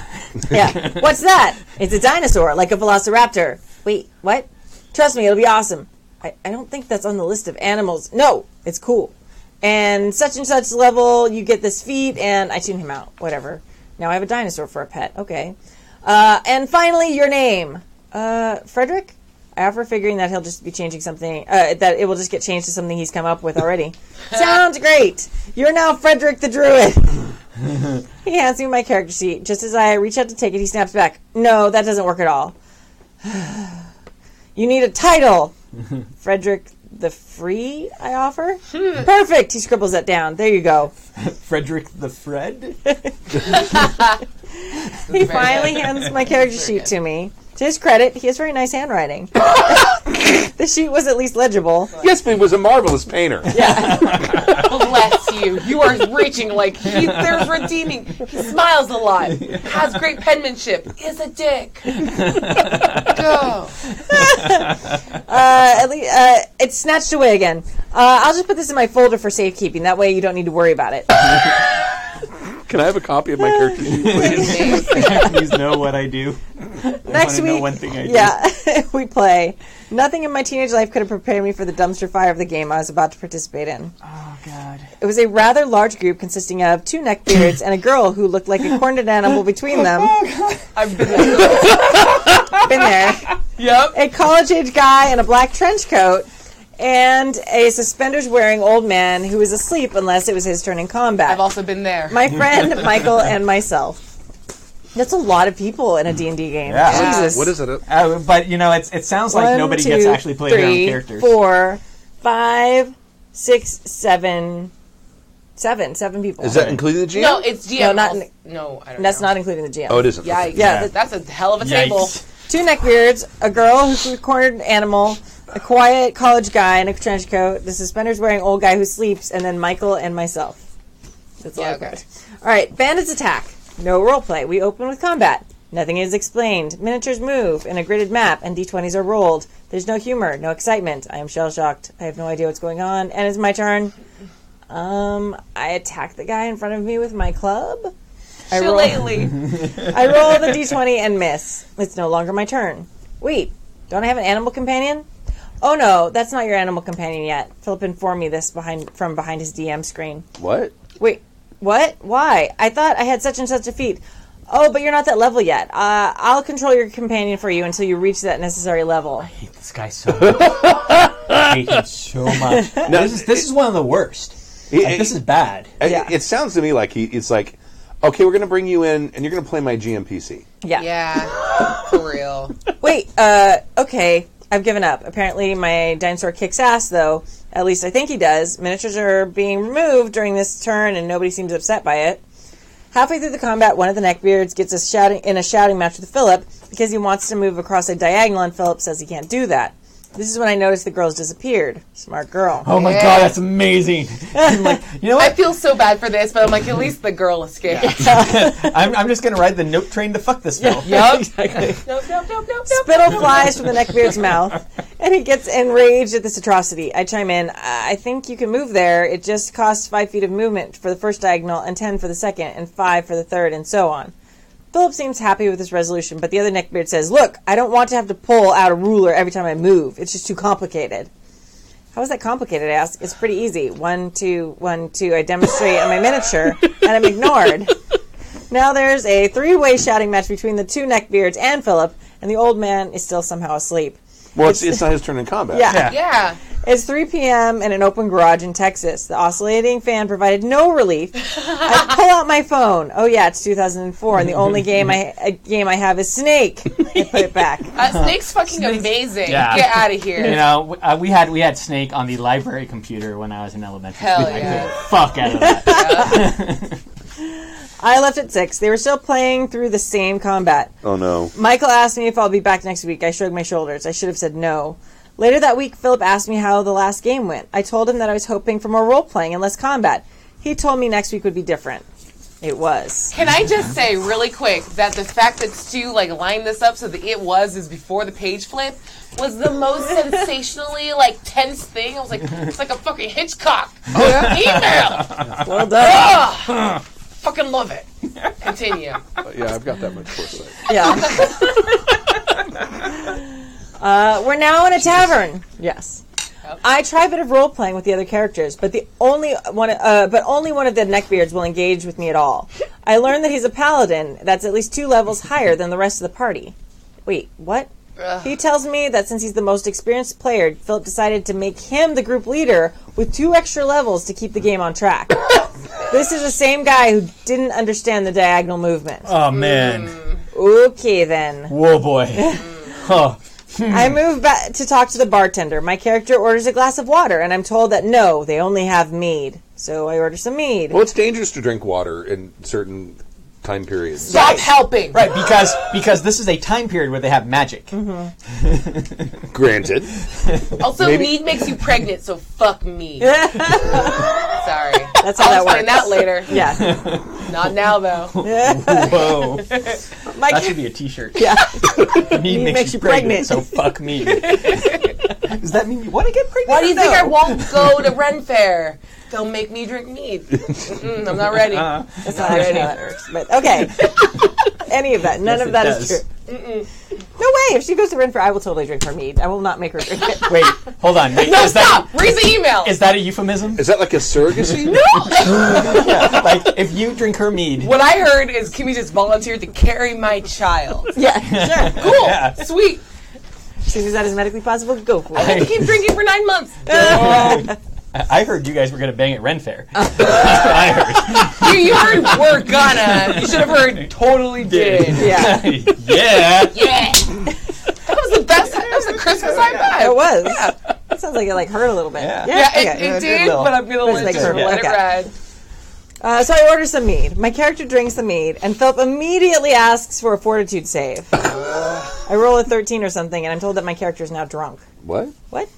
Yeah. What's that? It's a dinosaur, like a velociraptor. Wait, what? Trust me, it'll be awesome. I don't think that's on the list of animals. No, it's cool. And such level, you get this feat, and I tune him out. Whatever. Now I have a dinosaur for a pet. Okay. And finally, your name. Frederick? I offer, figuring that he'll just be changing something, that it will just get changed to something he's come up with already. Sounds great! You're now Frederick the Druid! He hands me my character sheet. Just as I reach out to take it, he snaps back. No, that doesn't work at all. You need a title! Frederick the Free, I offer. Perfect! He scribbles that down. There you go. Frederick the Fred? He finally hands my character sheet to me. To his credit, he has very nice handwriting. The sheet was at least legible. Yes, but he was a marvelous painter. Bless you. You are reaching like there's redeeming. He smiles a lot. Has great penmanship. Is a dick. Go. At least it's snatched away again. I'll just put this in my folder for safekeeping. That way you don't need to worry about it. Can I have a copy of my character sheet, please? Please know what I do. Next I week, know one thing I do. yeah, we play. Nothing in my teenage life could have prepared me for the dumpster fire of the game I was about to participate in. Oh, God. It was a rather large group consisting of 2 neckbeards and a girl who looked like a cornered animal between them. I've been there. Been there. Yep. A college-age guy in a black trench coat, and a suspenders-wearing old man who was asleep unless it was his turn in combat. I've also been there. My friend, Michael, and myself. That's a lot of people in a D&D game. Yeah. Jesus. What is it? But, it sounds like 1, nobody 2, gets to actually play their own 3, characters. 4, 5, 6, 7. 7 people. Is that including the GM? No, it's GM. No, not also. in No, I don't That's know. not including the GM. Oh, it isn't. Yikes. Yeah. That's a hell of a table. Yikes. 2 neckbeards, a girl who's a cornered animal, a quiet college guy in a trench coat, the suspenders-wearing old guy who sleeps, and then Michael and myself. That's all Yeah, I okay. put. All right, bandits attack. No roleplay. We open with combat. Nothing is explained. Miniatures move in a gridded map, and d20s are rolled. There's no humor, no excitement. I am shell-shocked. I have no idea what's going on, and it's my turn. I attack the guy in front of me with my club. I roll the d20 and miss. It's no longer my turn. Wait, don't I have an animal companion? Oh no, that's not your animal companion yet. Philip informed me this from behind his DM screen. What? Wait, what? Why? I thought I had such and such a feat. Oh, but you're not that level yet. I'll control your companion for you until you reach that necessary level. I hate this guy so much. I hate him so much. This is one of the worst. This is bad. Yeah. It sounds to me like it's like, okay, we're going to bring you in, and you're going to play my GMPC. Yeah. Yeah, for real. Wait, okay. I've given up. Apparently my dinosaur kicks ass, though. At least I think he does. Miniatures are being removed during this turn, and nobody seems upset by it. Halfway through the combat, one of the neckbeards gets in a shouting match with Philip because he wants to move across a diagonal, and Philip says he can't do that. This is when I noticed the girl's disappeared. Smart girl. Oh my Yeah. God, that's amazing. I'm like, you know I what? feel so bad for this, but I'm like, at least the girl escaped. I'm just going to ride the note train to fuck this film. Yup. Exactly. Nope. Spittle flies from the neckbeard's mouth, and he gets enraged at this atrocity. I chime in, I think you can move there. It just costs 5 feet of movement for the first diagonal, and 10 for the second, and 5 for the third, and so on. Philip seems happy with this resolution, but the other neckbeard says, look, I don't want to have to pull out a ruler every time I move. It's just too complicated. How is that complicated, I ask? It's pretty easy. 1, 2, 1, 2. I demonstrate on my miniature, and I'm ignored. Now there's a 3-way shouting match between the 2 neckbeards and Philip, and the old man is still somehow asleep. Well, it's not his turn in combat. Yeah. Yeah. It's 3 p.m. in an open garage in Texas. The oscillating fan provided no relief. I pull out my phone. Oh yeah, it's 2004, and the only game I have is Snake. I put it back. Snake's fucking amazing. Yeah. Get out of here. You know, we had Snake on the library computer when I was in elementary Hell school. I yeah. could fuck out of that. I left at 6. They were still playing through the same combat. Oh no. Michael asked me if I'll be back next week. I shrugged my shoulders. I should have said no. Later that week, Philip asked me how the last game went. I told him that I was hoping for more role-playing and less combat. He told me next week would be different. It was. Can I just say really quick that the fact that Stu lined this up so that is before the page flip was the most sensationally tense thing. I was like, it's like a fucking Hitchcock email. Well done. Fucking love it. Continue. Yeah, I've got that much foresight. Yeah. We're now in a tavern. Yes. I try a bit of role playing with the other characters, but only one of the neckbeards will engage with me at all. I learned that he's a paladin that's at least 2 levels higher than the rest of the party. Wait, what? He tells me that since he's the most experienced player, Philip decided to make him the group leader with 2 extra levels to keep the game on track. This is the same guy who didn't understand the diagonal movement. Oh man. Okay then. Whoa boy. Huh. I move back to talk to the bartender. My character orders a glass of water, and I'm told that no, they only have mead. So I order some mead. Well, it's dangerous to drink water in certain time periods. Stop helping. Right, because this is a time period where they have magic. Granted. Also, Maybe- mead makes you pregnant, so fuck me. Sorry. That's how I'll that explain works. that later. Yeah. Not now, though. Whoa. My That should be a t-shirt. yeah. Mead makes you pregnant, so fuck me. Does that mean you want to get pregnant? Why do you or think no? I won't go to Ren Fair? They'll make me drink mead. I'm not ready. That's not actually how that works. But okay. Any of that. None Yes, of that it is does. true. No way. If she goes to Renfrew, I will totally drink her mead. I will not make her drink it. Wait, hold on. Wait, No, is stop! Read the email! Is that a euphemism? Is that like a surrogacy? Like, if you drink her mead, What I heard is Kimmy just volunteered to carry my child. Yeah, sure. Cool. Yeah. Sweet. Since that is medically possible, go for I it. get to keep drinking for 9 months. I heard you guys were going to bang at Ren Fair. That's what I heard. You heard we're gonna. You should have heard totally did. Yeah, Yeah. Yeah. That was the best. That was the Christmas I've had. it was. That sounds like it hurt a little bit. Yeah. Yeah, okay. it Good did, little- but I'm gonna Let's make sure. let it Okay. ride. So I order some mead. My character drinks the mead, and Philip immediately asks for a fortitude save. I roll a 13 or something, and I'm told that my character is now drunk. What? What?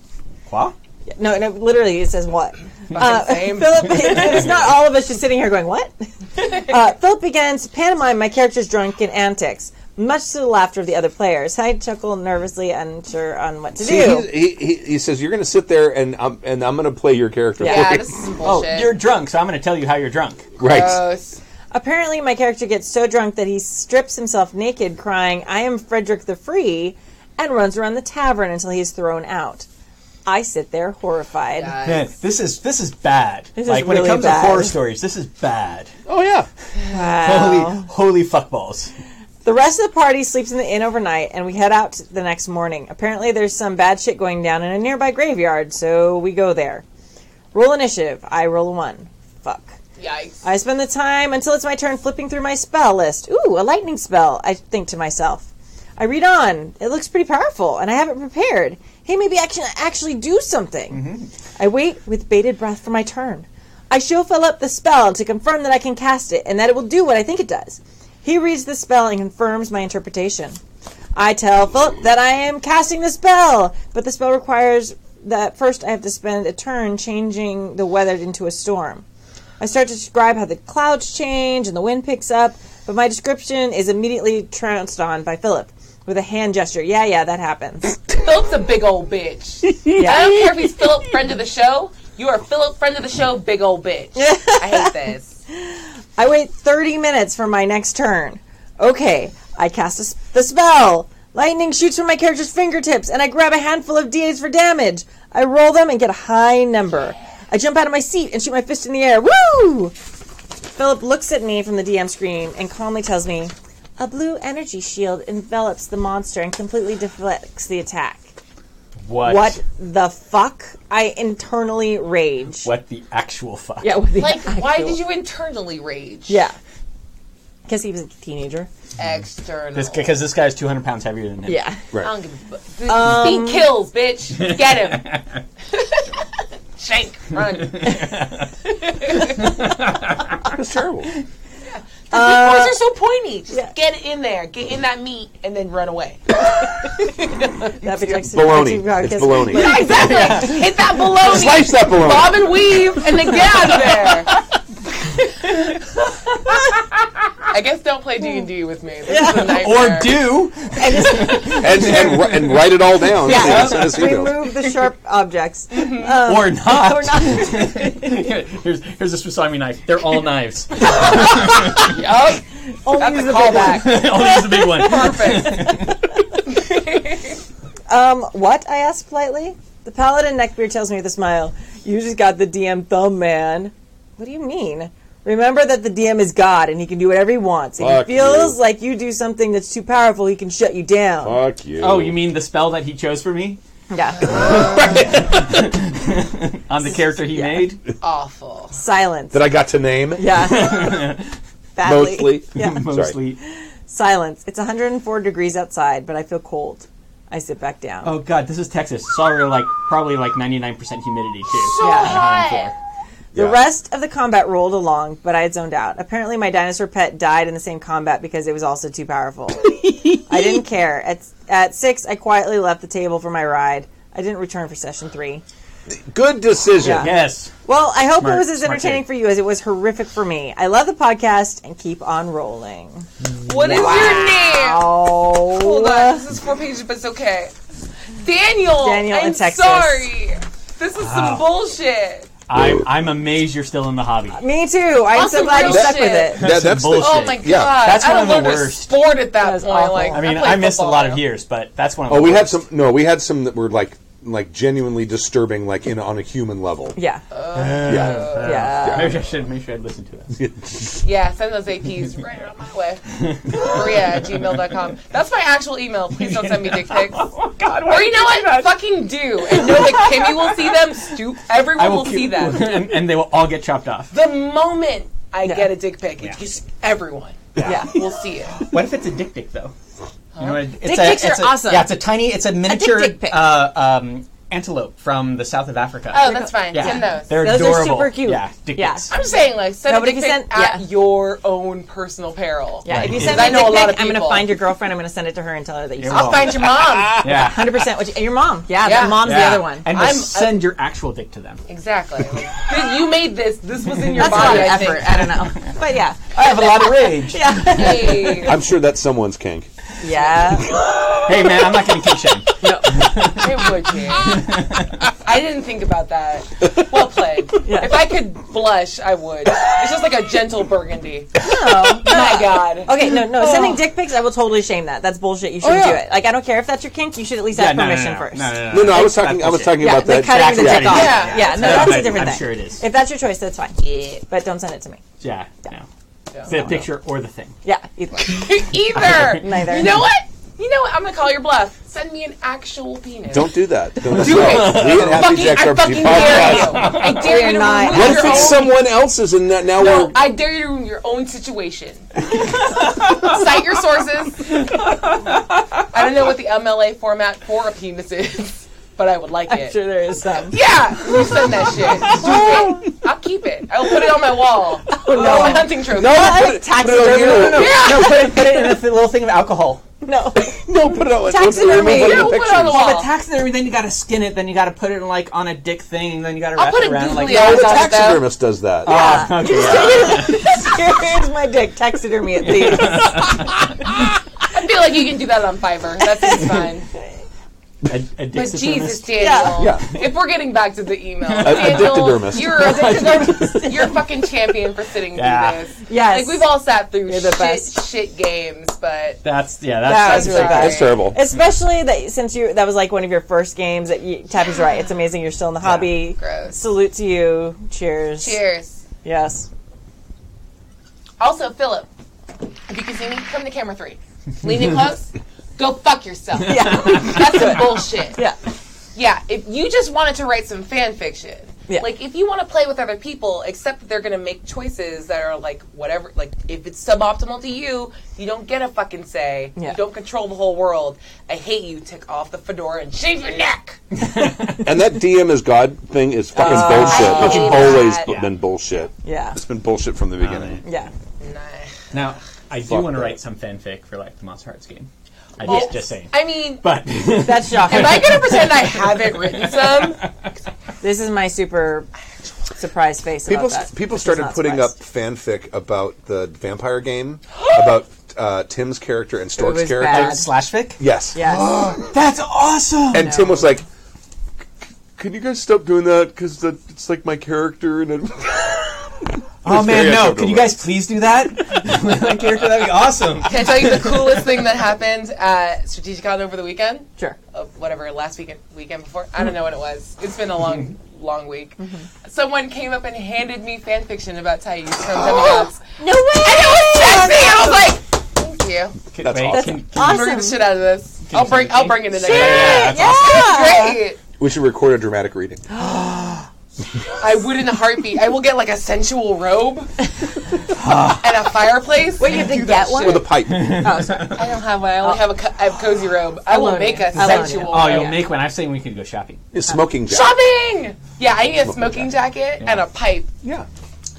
What? No, literally it says what? Same. Philip, it's not all of us just sitting here going, what? Philip begins to pantomime my character's drunken antics, much to the laughter of the other players. I chuckle nervously, unsure on what to do. He says you're going to sit there and I'm going to play your character. Yeah, for you." this is some Oh, bullshit. you're drunk, so I'm going to tell you how you're drunk. right. Gross. Apparently, my character gets so drunk that he strips himself naked, crying, "I am Frederick the Free," and runs around the tavern until he is thrown out. I sit there horrified. Man, this is bad. This is like when really it comes bad. to horror stories, this is bad. Oh yeah. Wow. Holy fuckballs. The rest of the party sleeps in the inn overnight, and we head out the next morning. Apparently, there's some bad shit going down in a nearby graveyard, so we go there. Roll initiative. I roll a 1. Fuck. Yikes. I spend the time until it's my turn flipping through my spell list. Ooh, a lightning spell, I think to myself. I read on. It looks pretty powerful, and I have it prepared. Hey, maybe I can actually do something. I wait with bated breath for my turn. I show Philip the spell to confirm that I can cast it, and that it will do what I think it does. He reads the spell and confirms my interpretation. I tell Philip that I am casting the spell, but the spell requires that first I have to spend a turn changing the weather into a storm. I start to describe how the clouds change and the wind picks up, but my description is immediately trounced on by Philip with a hand gesture. Yeah, that happens. Philip's a big old bitch. I don't care if he's Philip, friend of the show. You are Philip, friend of the show, big old bitch. I hate this. I wait 30 minutes for my next turn. Okay, I cast the spell. Lightning shoots from my character's fingertips, and I grab a handful of D8s for damage. I roll them and get a high number. I jump out of my seat and shoot my fist in the air. Woo! Philip looks at me from the DM screen and calmly tells me, "A blue energy shield envelops the monster and completely deflects the attack." What the fuck? I internally rage. What the actual fuck? Yeah, what the Like, why actual- did you internally rage? Yeah. Because he was a teenager. External. Because this guy's 200 pounds heavier than him. Yeah. I don't give a fuck. Speed kills, bitch. Get him. Shank. Run. That's terrible. The boys are so pointy. Just yeah. get it in there. Get in that meat and then run away. That bitch likes to Baloney. to- It's baloney. Yeah, exactly. Hit that baloney. Slice that baloney. Bob and weave and then get out of there. I guess don't play D&D with me. This is a nightmare. Or do. and write it all down. so you can send us emails. Remove the sharp objects. Or not. Or not. here's a Swiss Army knife. They're all knives. Yup. Only That's use a the big one. callback. Only use the big one. Perfect. What? I asked politely. The paladin neckbeard tells me with a smile, "You just got the DM thumb, man." What do you mean? Remember that the DM is God and he can do whatever he wants. If Fuck he feels you. like you do something that's too powerful, he can shut you down. Fuck you. Oh, you mean the spell that he chose for me? Yeah. On the character he made? Awful. Silence. that I got to name? Yeah. Badly. Mostly. Yeah. Mostly. Silence. It's 104 degrees outside, but I feel cold. I sit back down. Oh god, this is Texas. Sorry, probably 99% humidity too. So Yeah. hot. The rest of the combat rolled along, but I had zoned out. Apparently, my dinosaur pet died in the same combat because it was also too powerful. I didn't care. At 6, I quietly left the table for my ride. I didn't return for session 3. Good decision. Yeah. Yes. Well, I hope Smart- it was as smart entertaining take. for you as it was horrific for me. I love the podcast and keep on rolling. What is your name? Oh, Hold on, this is 4 pages, but it's okay. Daniel Daniel in I'm Texas. sorry. This is some bullshit. I'm amazed you're still in the hobby. Me too. I'm Also so glad you real stuck shit. with it. That's the, bullshit. Oh my god. Yeah. That's I one of the learned a worst. sport at that was point. awful. Like, I mean, played I missed a football lot of now. years, but that's one of the Oh, we had worst. some. No, we had some that were like genuinely disturbing, like on a human level. Yeah. Yeah. Yeah. Maybe I should listen to it. Yeah, send those APs right on my way. Maria@gmail.com. That's my actual email. Please don't send me dick pics. Oh God! Or you know what? Fucking do. And know that Kimmy will see them. Everyone will see them. and they will all get chopped off. The moment I get a dick pic, it's just everyone. Yeah. We'll see it. What if it's a dick pic though? You know, it's Dick pics are awesome. Yeah, it's a miniature dick pic. antelope from the south of Africa. Oh, that's fine. yeah. Send those. They're Those are adorable. super cute. Yeah, dick Yeah. pics. I'm saying, like, send Nobody a dick can pic send- at yeah. your own personal peril. Yeah. If you Because send me I a know dick a lot pic, of I'm going to people. find your girlfriend. I'm going to send it to her and tell her that you You're saw I'll find your mom. Yeah, 100%. And your mom. Yeah, Yeah. the mom's the Yeah. other one. And I'm- just send your actual dick to them. Exactly. You made this. This was in your That's a lot body, of I effort. think. I don't know. But yeah. I have a lot of rage. Yeah. Hey. I'm sure that's someone's kink. Yeah. Hey man, I'm not getting kink shame. It would be. I didn't think about that. Well played. Yeah. If I could blush, I would. It's just like a gentle burgundy. No. My God. Okay, no. Sending dick pics, I will totally shame that. That's bullshit. You shouldn't yeah. do it. Like, I don't care if that's your kink. You should at least have permission first. No, I was talking. I was talking Yeah, about the that. cutting the Yeah. dick off. Yeah. Yeah, no, that's a different I'm thing. sure it is. If that's your choice, that's fine. Yeah. But don't send it to me. Yeah, no. The picture or the thing. Yeah, either. Either. Neither. You know what? I'm gonna call your bluff. Send me an actual penis. Don't do that. Don't do it. We at Happy Jack's I RPG fucking dare podcast. you. I dare you to not. ruin What if your it's own. someone else's and that now No, we're? I dare you to ruin your own situation. Cite your sources. I don't know what the MLA format for a penis is, but I would like I'm it. sure there is some. Yeah, you send that shit. Do it. I'll keep it. I'll put it on my wall. Oh, no. A hunting trophy. No, put it on you. No, put it in a little thing of alcohol. No. No, put it on. Taxidermy. Remove Yeah, the put it on the pictures. wall. But taxidermy, then you gotta skin it, then you gotta put it like on a dick thing, and then you gotta I'll wrap put it a around like. googly Oh, eyes the on it, though. taxidermist does that. Okay, yeah. Here's my dick. Taxidermy it, please. I feel like you can do that on Fiverr. That seems fine. A But dixidermist. Jesus, Daniel. Yeah. If we're getting back to the email, Daniel, dictadermist. you're a fucking champion for sitting Yeah. through this. Yes. Like, we've all sat through You're the best. shit games, but That That's was really sorry. bad. That's terrible. Especially that since that was like one of your first games. Tappy's right. It's amazing you're still in the hobby. Gross. Salute to you. Cheers. cheers. Yes. Also, Philip, if you can see me, come to camera 3. Lean in close. Go fuck yourself. Yeah. That's some bullshit. Yeah. Yeah, if you just wanted to write some fan fiction, Yeah. like if you want to play with other people, except that they're going to make choices that are like whatever, like if it's suboptimal to you, you don't get a fucking say. Yeah. You don't control the whole world. I hate you. Take off the fedora and shave your neck. And that DM is God thing is fucking I bullshit. It's hate always that. been bullshit. Yeah. It's been bullshit from the beginning. Yeah. Nah. Now, I do Fuck want to that. write some fanfic for like the Monster Hearts game. I'm Well, just saying. I mean, But That's shocking. am I going to pretend I haven't written some? This is my super surprise face People about that. people She's started not putting up surprised. fanfic about the vampire game, about Tim's character and Stork's was character. bad. slash fic. Yes. Yes. That's awesome. And Tim was like, "Can you guys stop doing that? Because it's like my character." And it Oh man, very no! uncomfortable. Can you guys please do that? My character, that'd be awesome. Can I tell you the coolest thing that happened at Strategicon over the weekend? Sure. Whatever, last weekend before? I don't know what it was. It's been a long week. Someone came up and handed me fan fiction about Thais from Demigods. No way! And it was sexy! I was like, thank you. That's Wait, awesome. I'm bringing the shit out of this. I'll bring it in the next Yeah, episode. that's Great. We should record a dramatic reading. I would in a heartbeat. I will get like a sensual robe and a fireplace. Wait, you have to get one? With a pipe. Oh, sorry. I don't have one. I only have I have cozy robe. I will loan make you. a I'll loan you. sensual Oh, robe. you'll make one. I'm saying we could go shopping. It's smoking jacket. Shopping! Yeah, I need a smoking jacket and a pipe. Yeah.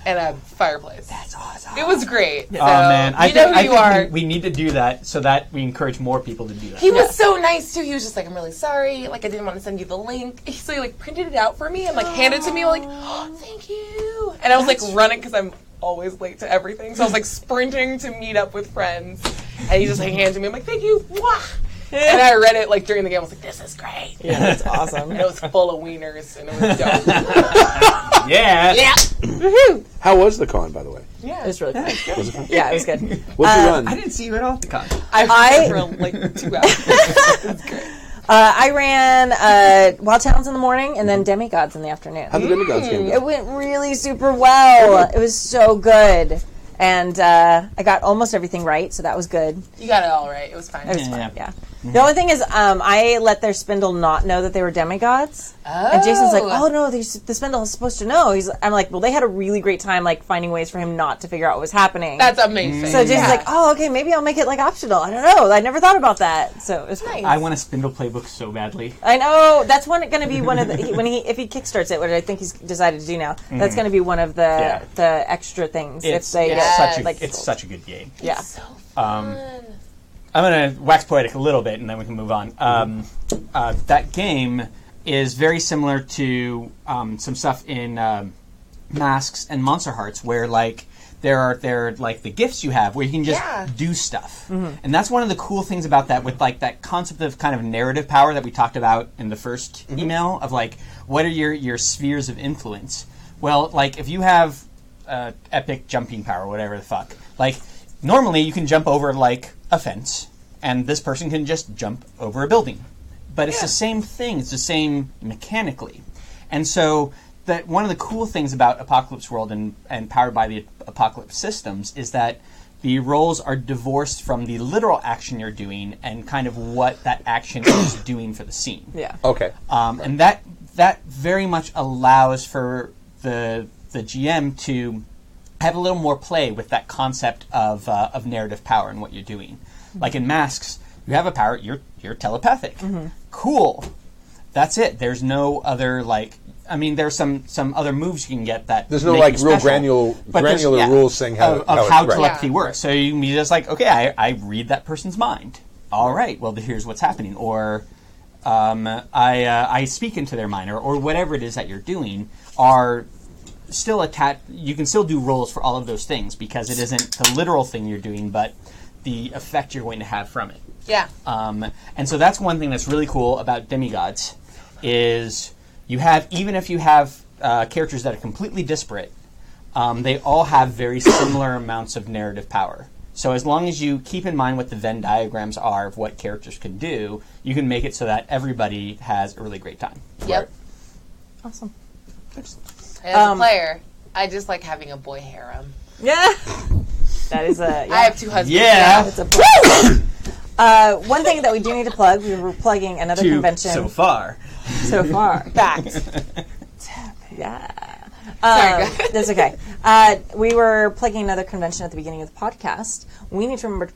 and a fireplace. That's awesome. It was great. So, Oh man, I you know who think you are. we need to do that so that we encourage more people to do that. He was so nice too. He was just like, I'm really sorry. Like, I didn't want to send you the link. So he like printed it out for me and like handed it to me. I'm like, oh, thank you. And I was like running because I'm always late to everything. So I was like sprinting to meet up with friends. And he just like handed me. I'm like, thank you. Wah. And I read it like during the game. I was like, this is great. Yeah, that's awesome. And it was full of wieners and it was dope. Yeah. Yeah. Woohoo! How was the con, by the way? Yeah. It was really fun. Was it fun? Yeah, it was good. What'd you run? I didn't see you at all at the con. I for like 2 hours. It's great. I ran Wild Talents in the morning and then Demigods in the afternoon. How the Demigods game It go? went really super well. It was so good. And I got almost everything right, so that was good. You got it all right. It was fine. It was fun, Yeah. yeah. The only thing is, I let their spindle not know that they were demigods. And Jason's like, oh no, the spindle is supposed to know. I'm like, well, they had a really great time like finding ways for him not to figure out what was happening. That's amazing. So Jason's like, oh, okay, maybe I'll make it like optional. I don't know. I never thought about that. So it was Nice. I want a spindle playbook so badly. I know that's going to be one of the if he kickstarts it, which I think he's decided to do now. That's going to be one of the extra things It's, if they it's get such a like it's such a good game. yeah. So fun. I'm going to wax poetic a little bit, and then we can move on. That game is very similar to some stuff in Masks and Monster Hearts, where like there are like the gifts you have where you can just do stuff, and that's one of the cool things about that. With like that concept of kind of narrative power that we talked about in the first email of like what are your spheres of influence. Well, like if you have epic jumping power, whatever the fuck, like normally you can jump over like a fence, and this person can just jump over a building. But it's the same thing. It's the same mechanically. And so that one of the cool things about Apocalypse World and powered by the Apocalypse systems is that the roles are divorced from the literal action you're doing and kind of what that action is doing for the scene. Yeah. Okay. And that very much allows for the GM to have a little more play with that concept of narrative power and what you're doing. Like in Masks, you have a power, you're telepathic. Cool. That's it. There's no other there's some other moves you can get that There's no make like you real granular granular rules saying how telepathy works. So you can be just like, okay, I read that person's mind. All right, well here's what's happening, or I speak into their mind, or whatever it is that you're doing are still attached. You can still do roles for all of those things because it isn't the literal thing you're doing, but the effect you're going to have from it. Yeah. And so that's one thing that's really cool about Demigods is you have, even if you have characters that are completely disparate, they all have very similar amounts of narrative power. So as long as you keep in mind what the Venn diagrams are of what characters can do, you can make it so that everybody has a really great time. Yep. Awesome. As a player, I just like having a boy harem. Yeah. That is a. Yeah. I have 2 husbands. Yeah. It's a one thing that we do need to plug, we were plugging another convention So far. so far. Facts. Yeah. Sorry, guys. That's okay. We were plugging another convention at the beginning of the podcast. We need to remember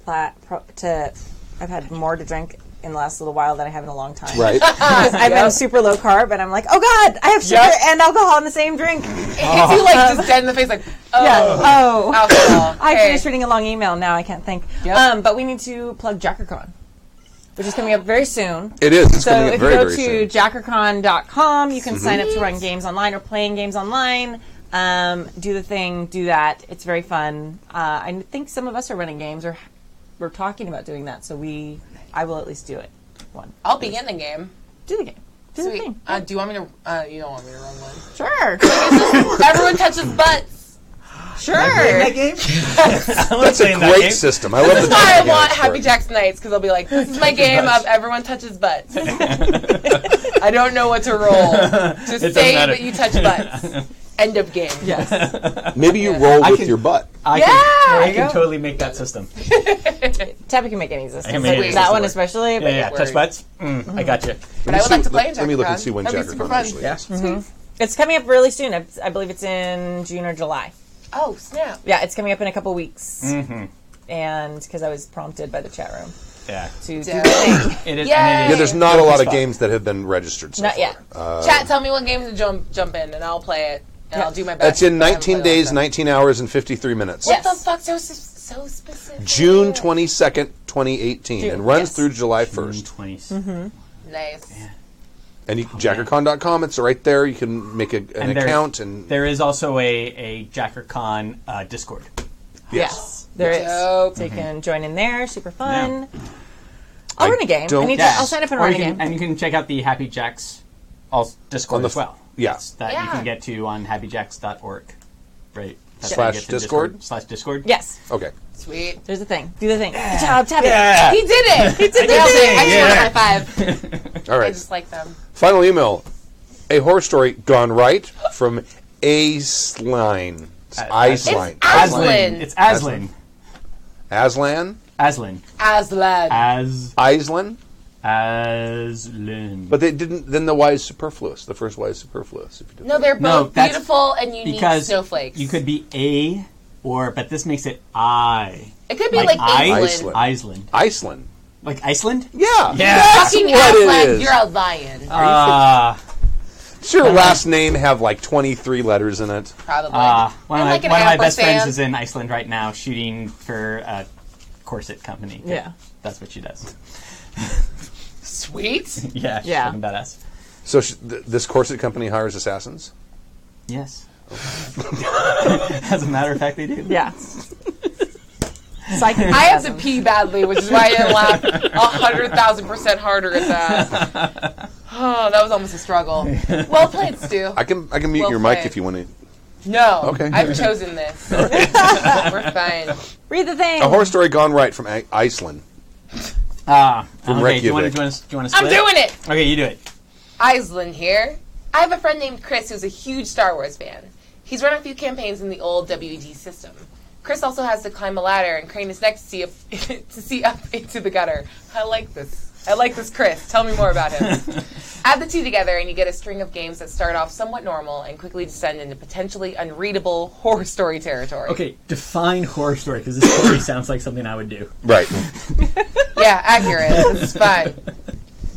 to I've had more to drink in the last little while than I have in a long time. Right. Because I've been super low carb, and I'm like, oh God, I have sugar and alcohol in the same drink. It hits you like just dead in the face, like, oh, Yeah. Oh. alcohol. I Hey. finished reading a long email. Now I can't think. Yep. But we need to plug JackerCon, which is coming up very soon. It is. It's So coming up if very, you go very to soon. jackercon.com, you can sign up to run games online or playing games online. Do the thing, do that. It's very fun. I think some of us are running games, or we're talking about doing that. So I will at least do it. I'll be in the game. Do the game. Do the Sweet. thing. Do you want me to? You don't want me to run one. Sure. Everyone touches butts. Sure. That game? That's a great system. I love That's the why I mechanics want for Happy it. Jack's Nights, because I'll be like, this is my game of everyone touches butts. I don't know what to roll. Just say matter. that you touch butts. End of game. Yes. Maybe you roll with can- your butt. I Yeah! can totally make that system. Tabby can make any of this. I can make any of That this one work. especially. But Yeah, Word. touch butts? I got you. But I would like to play in Let me look and JackerCon. see when That'd be super JackerCon fun. actually Yeah. is. It's coming up really soon. I believe it's in June or July. Oh, snap. Yeah, it's coming up in a couple weeks. Mm-hmm. And because I was prompted by the chat room Yeah. to do Dope. the thing. It is. Yay! And it Yeah, is there's not a lot of fun. games that have been registered so Not far. yet. Chat, tell me what games to jump in, and I'll play it. and I'll do my best. That's in I haven't 19 played days, a lot of 19 hours, and 53 minutes. What Yes. the fuck? So specific. June 22nd, 2018, and runs yes. through July 1st. 20. Nice. And JackerCon.com, it's right there. You can make an there- account. And There is also a JackerCon Discord. Yes, there is. Dope. So you can join in there. Super fun. Yeah. I'll run a game. don't- I need to, Yes. I'll sign up and Or run you a can, game. and you can check out the Happy Jacks Discord On the as well. yeah. That you Yeah. can get to on happyjacks.org. Right. That's Slash how you get to Discord? /Discord. Yes, Okay. Sweet. there's the thing. Do the thing. Good job, tap it. He did it. He did the it. thing. I just want a Yeah. high five. All I right. just like them. Final email. A horror story gone right from Aisline. Aisline. Aslan. It's Aslan. Aslan? Aslan. Aslan. Aislan? Aslan. But they didn't. Then the Y is superfluous. The first Y is superfluous. If you did No, they're No, both that's- beautiful and unique because snowflakes. you could be A, but this makes it I. It could be like Iceland. Iceland. Iceland. Iceland. Like Iceland? Yeah. Yeah. That's Fucking what it Aslan, is. you're a lion. Does your last name have like 23 letters in it? Probably. One And of like an my best friends ampersand. is in Iceland right now shooting for a corset company. Yeah. That's what she does. Sweet. Yeah, she's Yeah. fucking badass. So this corset company hires assassins? Yes. As a matter of fact, they do. Yeah. Psychic. I have to assassins. pee badly, which is why I didn't laugh 100,000% harder at that. Oh, that was almost a struggle. Well played, Stu. I can mute Well your mic played. if you want to. No, Okay. I've chosen this. We're fine. Read the thing. A horror story gone right from Iceland. Okay, do you want Reykjavik. to split? I'm doing it. Okay, you do it. Iceland here. I have a friend named Chris who's a huge Star Wars fan. He's run a few campaigns in the old WD system. Chris also has to climb a ladder and crane his neck to see up into the gutter. I like this. I like this Chris. Tell me more about him. Add the two together and you get a string of games that start off somewhat normal and quickly descend into potentially unreadable horror story territory. Okay, define horror story, because this story sounds like something I would do. Right. Yeah, accurate. This is fine.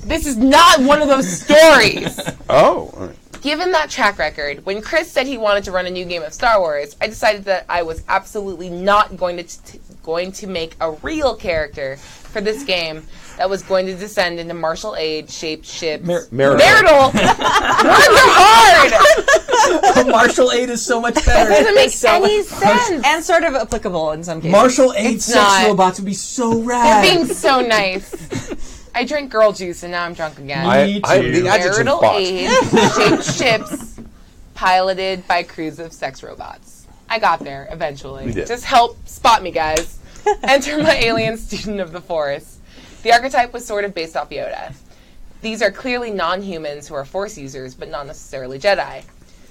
This is not one of those stories. Oh. All right. Given that track record, when Chris said he wanted to run a new game of Star Wars, I decided that I was absolutely not going to make a real character for this game that was going to descend into martial aid-shaped ships. Marital. Words are hard! Martial aid is so much It better. doesn't make so any sense. And sort of applicable in some cases. Martial aid It's sex not. robots would be so They're rad. being so nice. I drank girl juice and now I'm drunk again. Me I'm too. the adjective Marital bot. aid-shaped ships piloted by crews of sex robots. I got there eventually. We did. Just help spot me, guys. Enter my alien student of the Force. The archetype was sort of based off Yoda. These are clearly non-humans who are Force users, but not necessarily Jedi.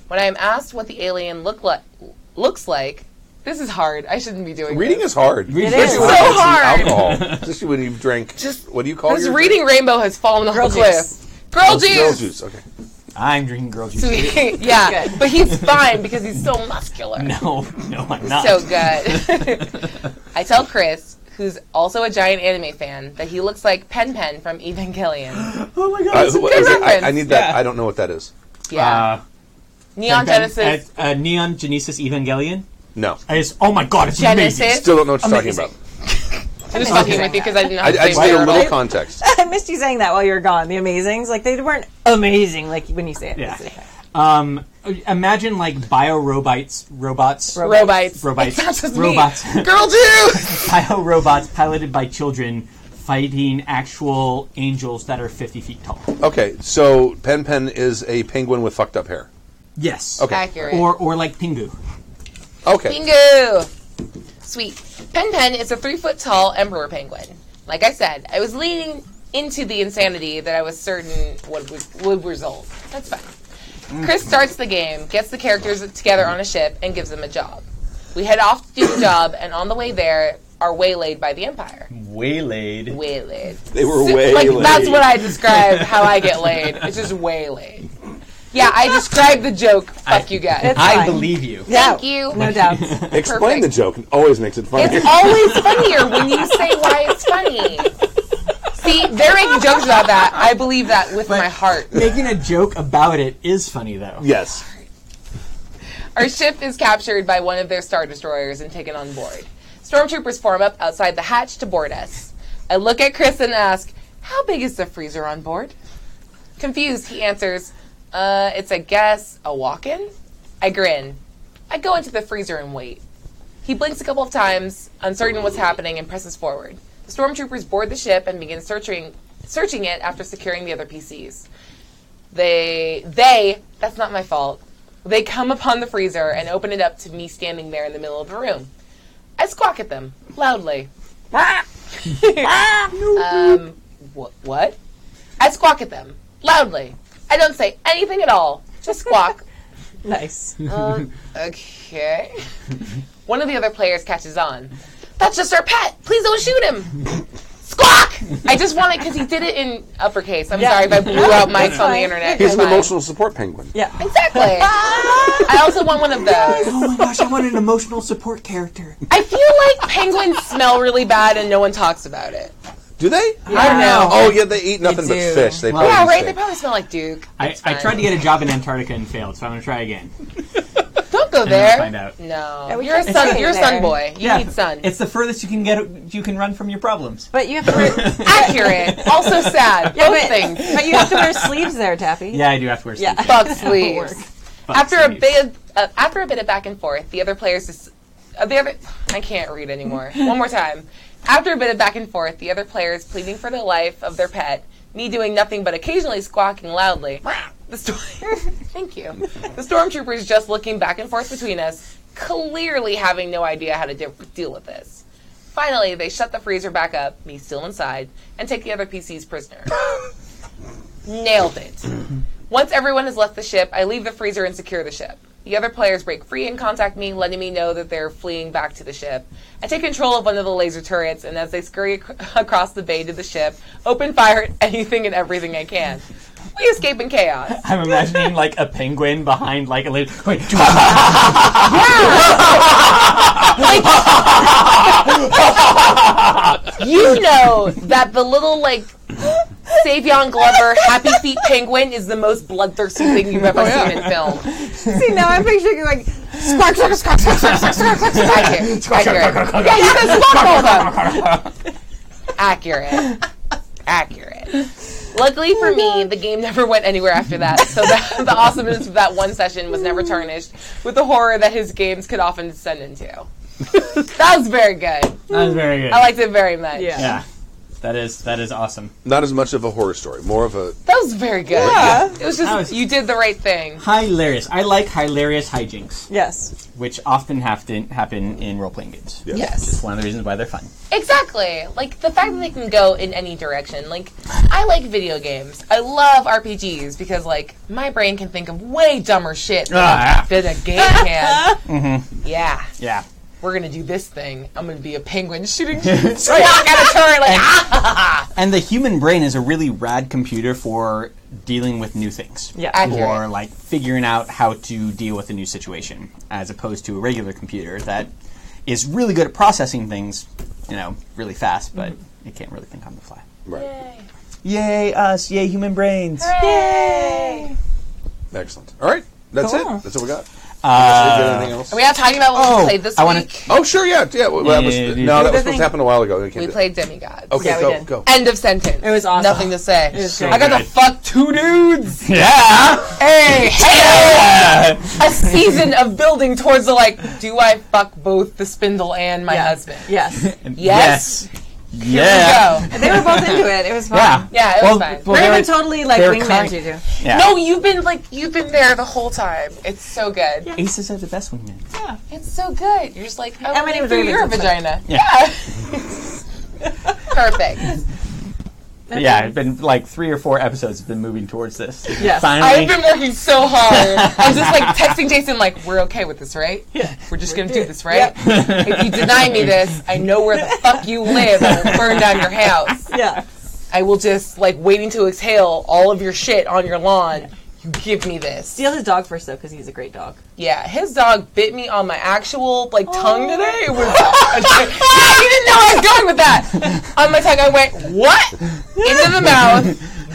When I am asked what the alien looks like, this is hard. I shouldn't be doing Reading this. is hard. It is. Especially when So it's hard. Alcohol. Especially when you've drank. What do you call This your reading rainbow has fallen off Girl the cliff. juice. Girl drink? juice! Girl juice. Okay. I'm drinking girl juice. Sweet. Yeah, Good. but he's fine because he's so muscular. No, I'm not. So good. I tell Chris, who's also a giant anime fan, that he looks like Pen Pen from Evangelion. Oh my god. I, reference. I need that. Yeah. I don't know what that is. Yeah. Neon Genesis. Neon Genesis Evangelion. No. Oh my god, it's amazing. Genesis. Still don't know what you're talking Amazing. about. I'm just fucking with you because I didn't know how to I just say need a it. little context. I missed you saying that while you were gone. The Amazings, like they weren't amazing, like when you say it. Yeah. Imagine like robots. Robots. Robots. It's not just Robots. me. Girl juice! Bio-robots piloted by children fighting actual angels that are 50 feet tall. Okay, so Pen Pen is a penguin with fucked up hair. Yes. Okay. Accurate. Or like Pingu. Okay. Bingo! Sweet. Pen Pen is a 3-foot-tall emperor penguin. Like I said, I was leaning into the insanity that I was certain would result. That's fine. Chris starts the game, gets the characters together on a ship, and gives them a job. We head off to do the job, and on the way there, are waylaid by the Empire. Waylaid. Waylaid. They were waylaid. Like, that's what I describe how I get laid. It's just waylaid. Yeah, I described the joke. Fuck you guys. It's I fine. believe you. Yeah. Thank you. No doubt. Explain the Perfect. joke. It always makes it funny. It's always funnier when you say why it's funny. See, they're making jokes about that. I believe that with my heart. Making a joke about it is funny though. Yes. Our ship is captured by one of their Star Destroyers and taken on board. Stormtroopers form up outside the hatch to board us. I look at Chris and ask, how big is the freezer on board? Confused, he answers, it's, I guess, a walk-in? I grin. I go into the freezer and wait. He blinks a couple of times, uncertain what's happening, and presses forward. The stormtroopers board the ship and begin searching it after securing the other PCs. That's not my fault. They come upon the freezer and open it up to me standing there in the middle of the room. I squawk at them, loudly. What? I squawk at them, loudly. I don't say anything at all, just squawk. Nice. Okay. One of the other players catches on. That's just our pet. Please don't shoot him. Squawk! I just want it because he did it in uppercase. I'm sorry if I blew out mics on the internet. He's It's an fine. emotional support penguin. Yeah. Exactly. I also want one of those. Oh my gosh, I want an emotional support character. I feel like penguins smell really bad and no one talks about it. Do they? I don't know. Oh, yeah, they eat nothing but do. fish. They Well, probably Yeah, eat right? steak. They probably smell like Duke. I It's fine. tried to get a job in Antarctica and failed, so I'm going to try again. Don't go then there. find out. No. Yeah, we You're a can't sun. stay You're a there. sun boy. You need sun. It's the furthest you can get. You can run from your problems. But you have to wear Accurate. Also sad. Both things. But you have to wear sleeves there, Taffy. Yeah, I do have to wear sleeves. Yeah. Fuck Work. sleeves. Fuck After sleeves. a bit of back and forth, the other players I can't read anymore. One more time. After a bit of back and forth, the other players pleading for the life of their pet, me doing nothing but occasionally squawking loudly. Thank you. The stormtroopers just looking back and forth between us, clearly having no idea how to deal with this. Finally, they shut the freezer back up, me still inside, and take the other PCs prisoner. Nailed it. Once everyone has left the ship, I leave the freezer and secure the ship. The other players break free and contact me, letting me know that they're fleeing back to the ship. I take control of one of the laser turrets, and as they scurry across the bay to the ship, open fire at anything and everything I can. We escape in chaos. I'm imagining like a penguin behind like a laser. Wait, You know that the little, Savion Glover Happy Feet penguin is the most bloodthirsty thing you've ever seen in film. See, now I'm picturing like squawk, squawk, squawk, squawk, squawk, squawk, squawk, squawk. Accurate. Yeah, you said squawk all of them. Accurate. Luckily for me, the game never went anywhere after that, so the awesomeness of that one session was never tarnished with the horror that his games could often descend into. That was very good. that was very good. I liked it very much. Yeah, that is awesome. Not as much of a horror story, more of a... That was very good. Yeah. It was just, you did the right thing. Hilarious. I like hilarious hijinks, Yes. which often happen in role-playing games. Yes. It's one of the reasons why they're fun. Exactly. Like, the fact that they can go in any direction. Like, I like video games. I love RPGs because, my brain can think of way dumber shit than a game can. Yeah. Yeah. We're going to do this thing. I'm going to be a penguin shooting squawk at a turret. And the human brain is a really rad computer for dealing with new things. Yeah. Accurate. Or figuring out how to deal with a new situation, as opposed to a regular computer that is really good at processing things, really fast, but it can't really think on the fly. Right. Yay us! Yay human brains! Yay! Excellent. All right. That's Cool. it. That's what we got. Anything else? Are we not talking about what we played this week? Oh, sure, yeah. Well, that was supposed to thing. happen a while ago. I can't We do it. played Demigods. Okay, Yeah, we go, did. go. End of sentence. It was awesome. Nothing to say. was I got to good. fuck 2 dudes. Yeah! Hey, a season of building towards the do I fuck both the spindle and my husband? Yes. Yes. Yeah. Here we go. They were both into it. It was fun. Yeah. Yeah, it was fine. We're even totally they're wingman kind- you too. Yeah. No, you've been there the whole time. It's so good. Aces are the best wingmen. It's so good. You're just like, oh, And my name is Raven, you're a so it's vagina. Yeah. Perfect. But yeah, it's been 3 or 4 episodes have been moving towards this. Yes. Finally. I've been working so hard. I'm just texting Jason we're okay with this, right? Yeah. We're just going to do this, right? If you deny me this, I know where the fuck you live. I will burn down your house. Yeah. I will just, waiting to exhale all of your shit on your lawn. You give me this. Steal his dog first though, because he's a great dog. Yeah, his dog bit me on my actual, tongue today. It was... yeah, you didn't know I was going with that. On my tongue, I went, what? Into the mouth.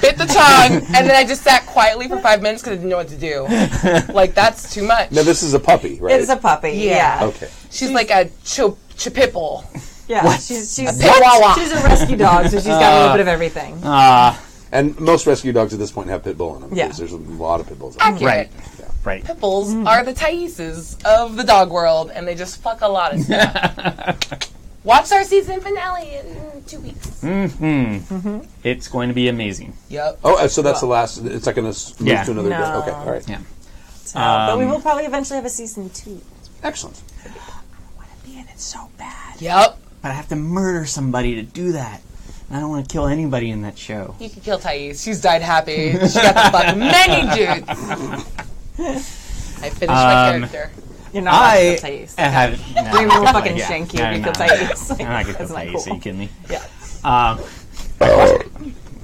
bit the tongue, and then I just sat quietly for 5 minutes because I didn't know what to do. Like, that's too much. Now, this is a puppy, right? It's a puppy. Yeah. Okay. She's like a chipipple. Yeah. She's Chihuahua. she's a rescue dog, so she's got a little bit of everything. And most rescue dogs at this point have pit bull in them. Yeah. Because there's a lot of pit bulls. Out there. Accurate. Right. Pit bulls are the Thaises of the dog world, and they just fuck a lot of stuff. Watch our season finale in 2 weeks. It's going to be amazing. Yep. Oh, so that's the last. It's not going to move Yeah. to another. No. Okay, all right. Yeah. So, but we will probably eventually have a season 2. Excellent. It's so bad. Yep. But I have to murder somebody to do that. And I don't want to kill anybody in that show. You can kill Thais. She's died happy. She got to fuck many dudes. I finished my character. You're not allowed I to kill Thais. have. No, We will fucking yeah. shank you No, if you no, kill no. Thais. I'm not going to That's kill not Thais. cool. Are you kidding me? Yeah.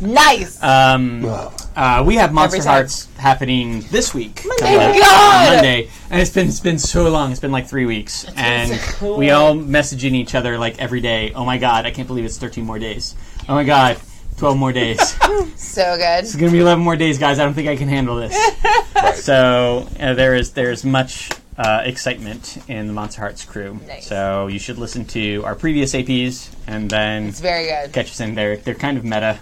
Nice. We have Monster Every time. Hearts happening this week. Thank on God! Monday. And it's been so long. It's been like 3 weeks. And so we all messaging each other like every day. Oh my God, I can't believe it's 13 more days. Oh my God, 12 more days. So good. It's going to be 11 more days, guys. I don't think I can handle this. So there's much excitement in the Monster Hearts crew. Nice. So you should listen to our previous APs and then It's very good. catch us in there. They're kind of meta.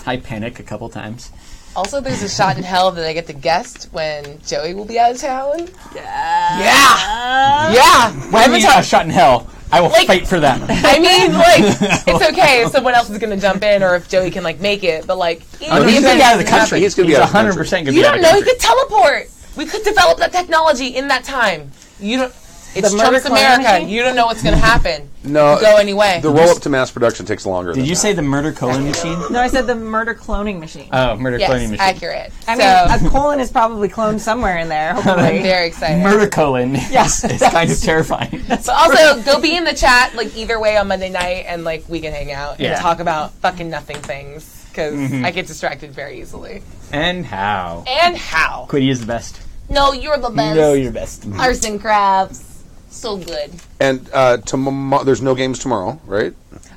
I panic a couple times. Also, there's a shot in hell that I get to guest when Joey will be out of town. Yeah. When we a shot in hell, I will fight for them. I mean, like, it's okay if someone else is going to jump in or if Joey can, like, make it, but, like, He's going to be out of the country. He's gonna be out of the country. 100% going to You be out don't of know. the He country. could teleport. We could develop that technology in that time. You don't. It's The murder Trump's cloning America. machine? You don't know what's going to happen. No. Go anyway. The roll up to mass production takes longer. Did you say the murder colon machine? No, I said the murder cloning machine. Oh, murder Yes, cloning machine. accurate. I So, mean, a colon is probably cloned somewhere in there, I'm hopefully. very excited. Murder colon. Yes. It's kind of terrifying. But also, go be in the chat, like, either way on Monday night, and, like, we can hang out Yeah. and talk about fucking nothing things, because I get distracted very easily. And how? And how? Quiddy is the best. No, you're the best. No, you're best. Arts and crafts. So good. And there's no games tomorrow, right?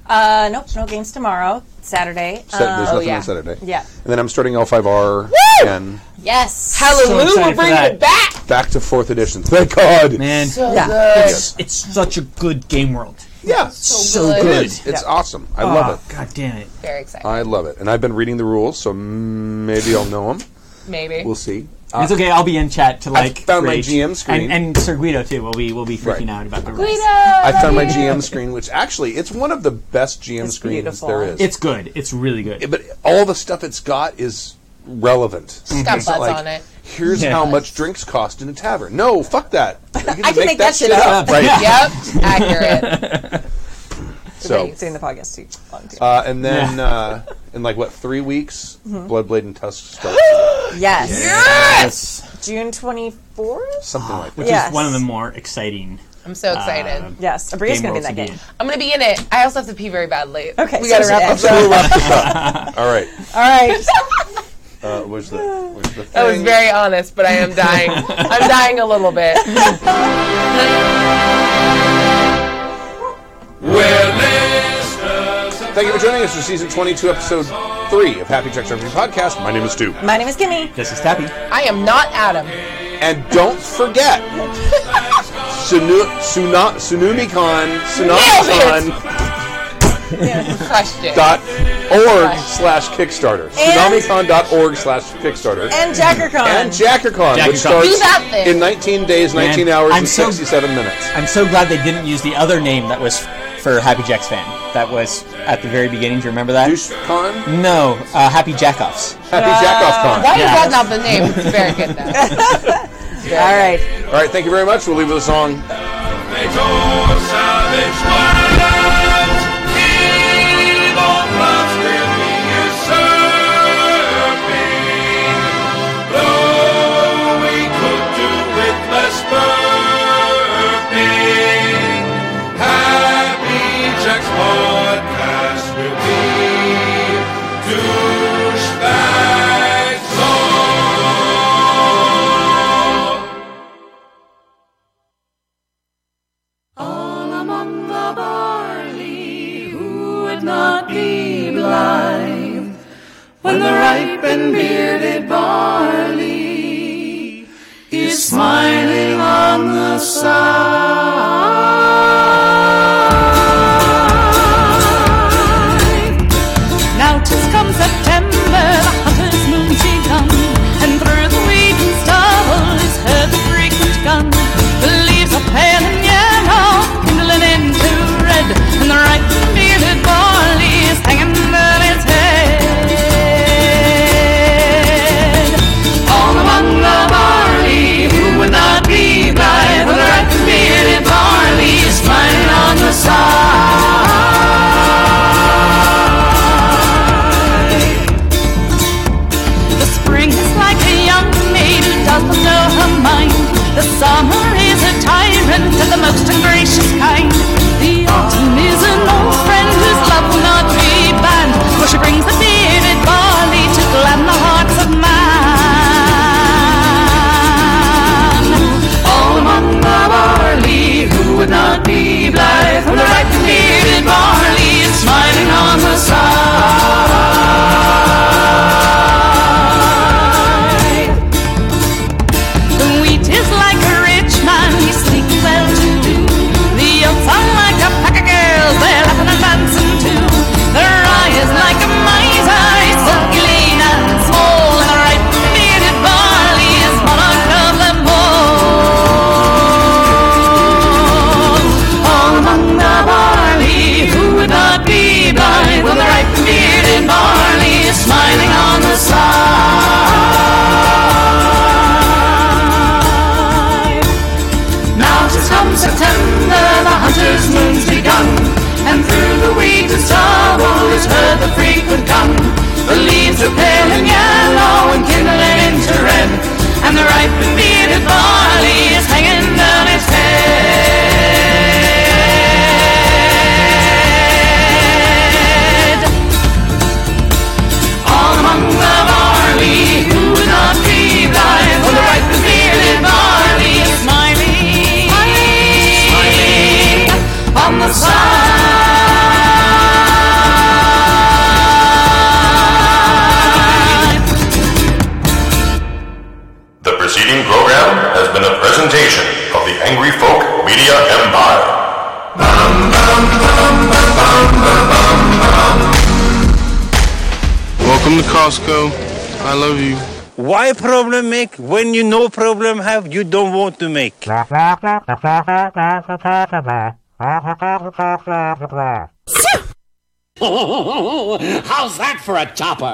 Nope, no games tomorrow. Saturday. There's nothing yeah. on Saturday. Yeah. And then I'm starting L5R again. Yes. Hallelujah, excited we're for bringing that. it back. Back to 4th edition. Thank God. Man, So Yeah. good. it's such a good game world. Yeah. So It good. is. It's awesome. I love it. God damn it. Very excited. I love it. And I've been reading the rules, so maybe I'll know them. Maybe. We'll see. It's okay. I'll be in chat to like. found my rage. GM screen. and Sir Guido too. We'll be freaking Right. out about the rules. Guido, I found my love you. GM screen, which actually it's one of the best GM It's screens beautiful. there is. It's good. It's really good. But all the stuff it's got is relevant. It's got It's not buzz like, on it. Here's Yeah. how much drinks cost in a tavern. No, fuck that. You I can make that shit up. Right. Yep, accurate. So, Doing the podcast too. Fun too. and then in like what 3 weeks, Bloodblade and Tusk start. Yes. Yes. June 24th? Something like that. Which Yes. is one of the more exciting. I'm so excited. Yes. Abria's Game going to be in that worlds game. to I'm going to be in it. I also have to pee very badly. Okay. We got to wrap this up. All right. All right. Where's the thing? I was very honest, but I am dying. I'm dying a little bit. Thank you for joining us for season 22, episode 3 of Happy Jack's RPG podcast. My name is Stu. My name is Kimmy. This is Tappy. I am not Adam. And don't forget, Tsunumicon, Crushed it. .org/Kickstarter. Tsunamicon.org/Kickstarter. And JackerCon. And JackerCon, which JackerCon. starts Do that thing. in 19 days, 19 Man, hours, I'm and so- 67 minutes. I'm so glad they didn't use the other name that was for Happy Jacks fan. That was at the very beginning. Do you remember that? DoucheCon? No, Happy Jackoffs. Happy Jackoff Con. Why Yeah. is that not the name? It's very good though. All right. All right, thank you very much. We'll leave with a song. Oh. when the ripe and bearded barley is smiling on the side. Now 'tis come September, the hunter's moon's begun, and through the wheat and stubble is heard the frequent gun. The leaves are pale and yellow, kindling into red, and the ripe and bearded barley is hanging on its head. All among the barley, who would not be blithe, when the ripe and bearded barley is smiling on the side. The spring is like a young maid who doesn't know her mind. The summer is a tyrant and the most ungracious kind. The autumn is an old friend whose love will not be banned, for she brings the bearded barley to gladden the hearts of man. All among the barley, who would not be blithe, when the ripe and bearded barley is smiling on the side. The wheat is like a rich man, he's sleek and well-to-do. The oats are like a pack of girls, they're laughing and dancing too. The rye is like a miser, he's silky lean and small, and the ripe and bearded barley is monarch of them all. All among the barley, who would not be blind, when the ripe and bearded barley is smiling on the side. Now 'tis come September, the hunter's moon's begun, and through the wheat and stubble is heard the frequent gun. The leaves are pale and yellow and kindling into red, and the ripe and bearded barley is hanging down its head. All among the barley, who would not be blind, when the ripe and bearded barley is smiling on the side. The preceding program has been a presentation of the Angry Folk Media Empire. Welcome to Costco. I love you. Why problem make when you no problem have you don't want to make? How's that for a chopper?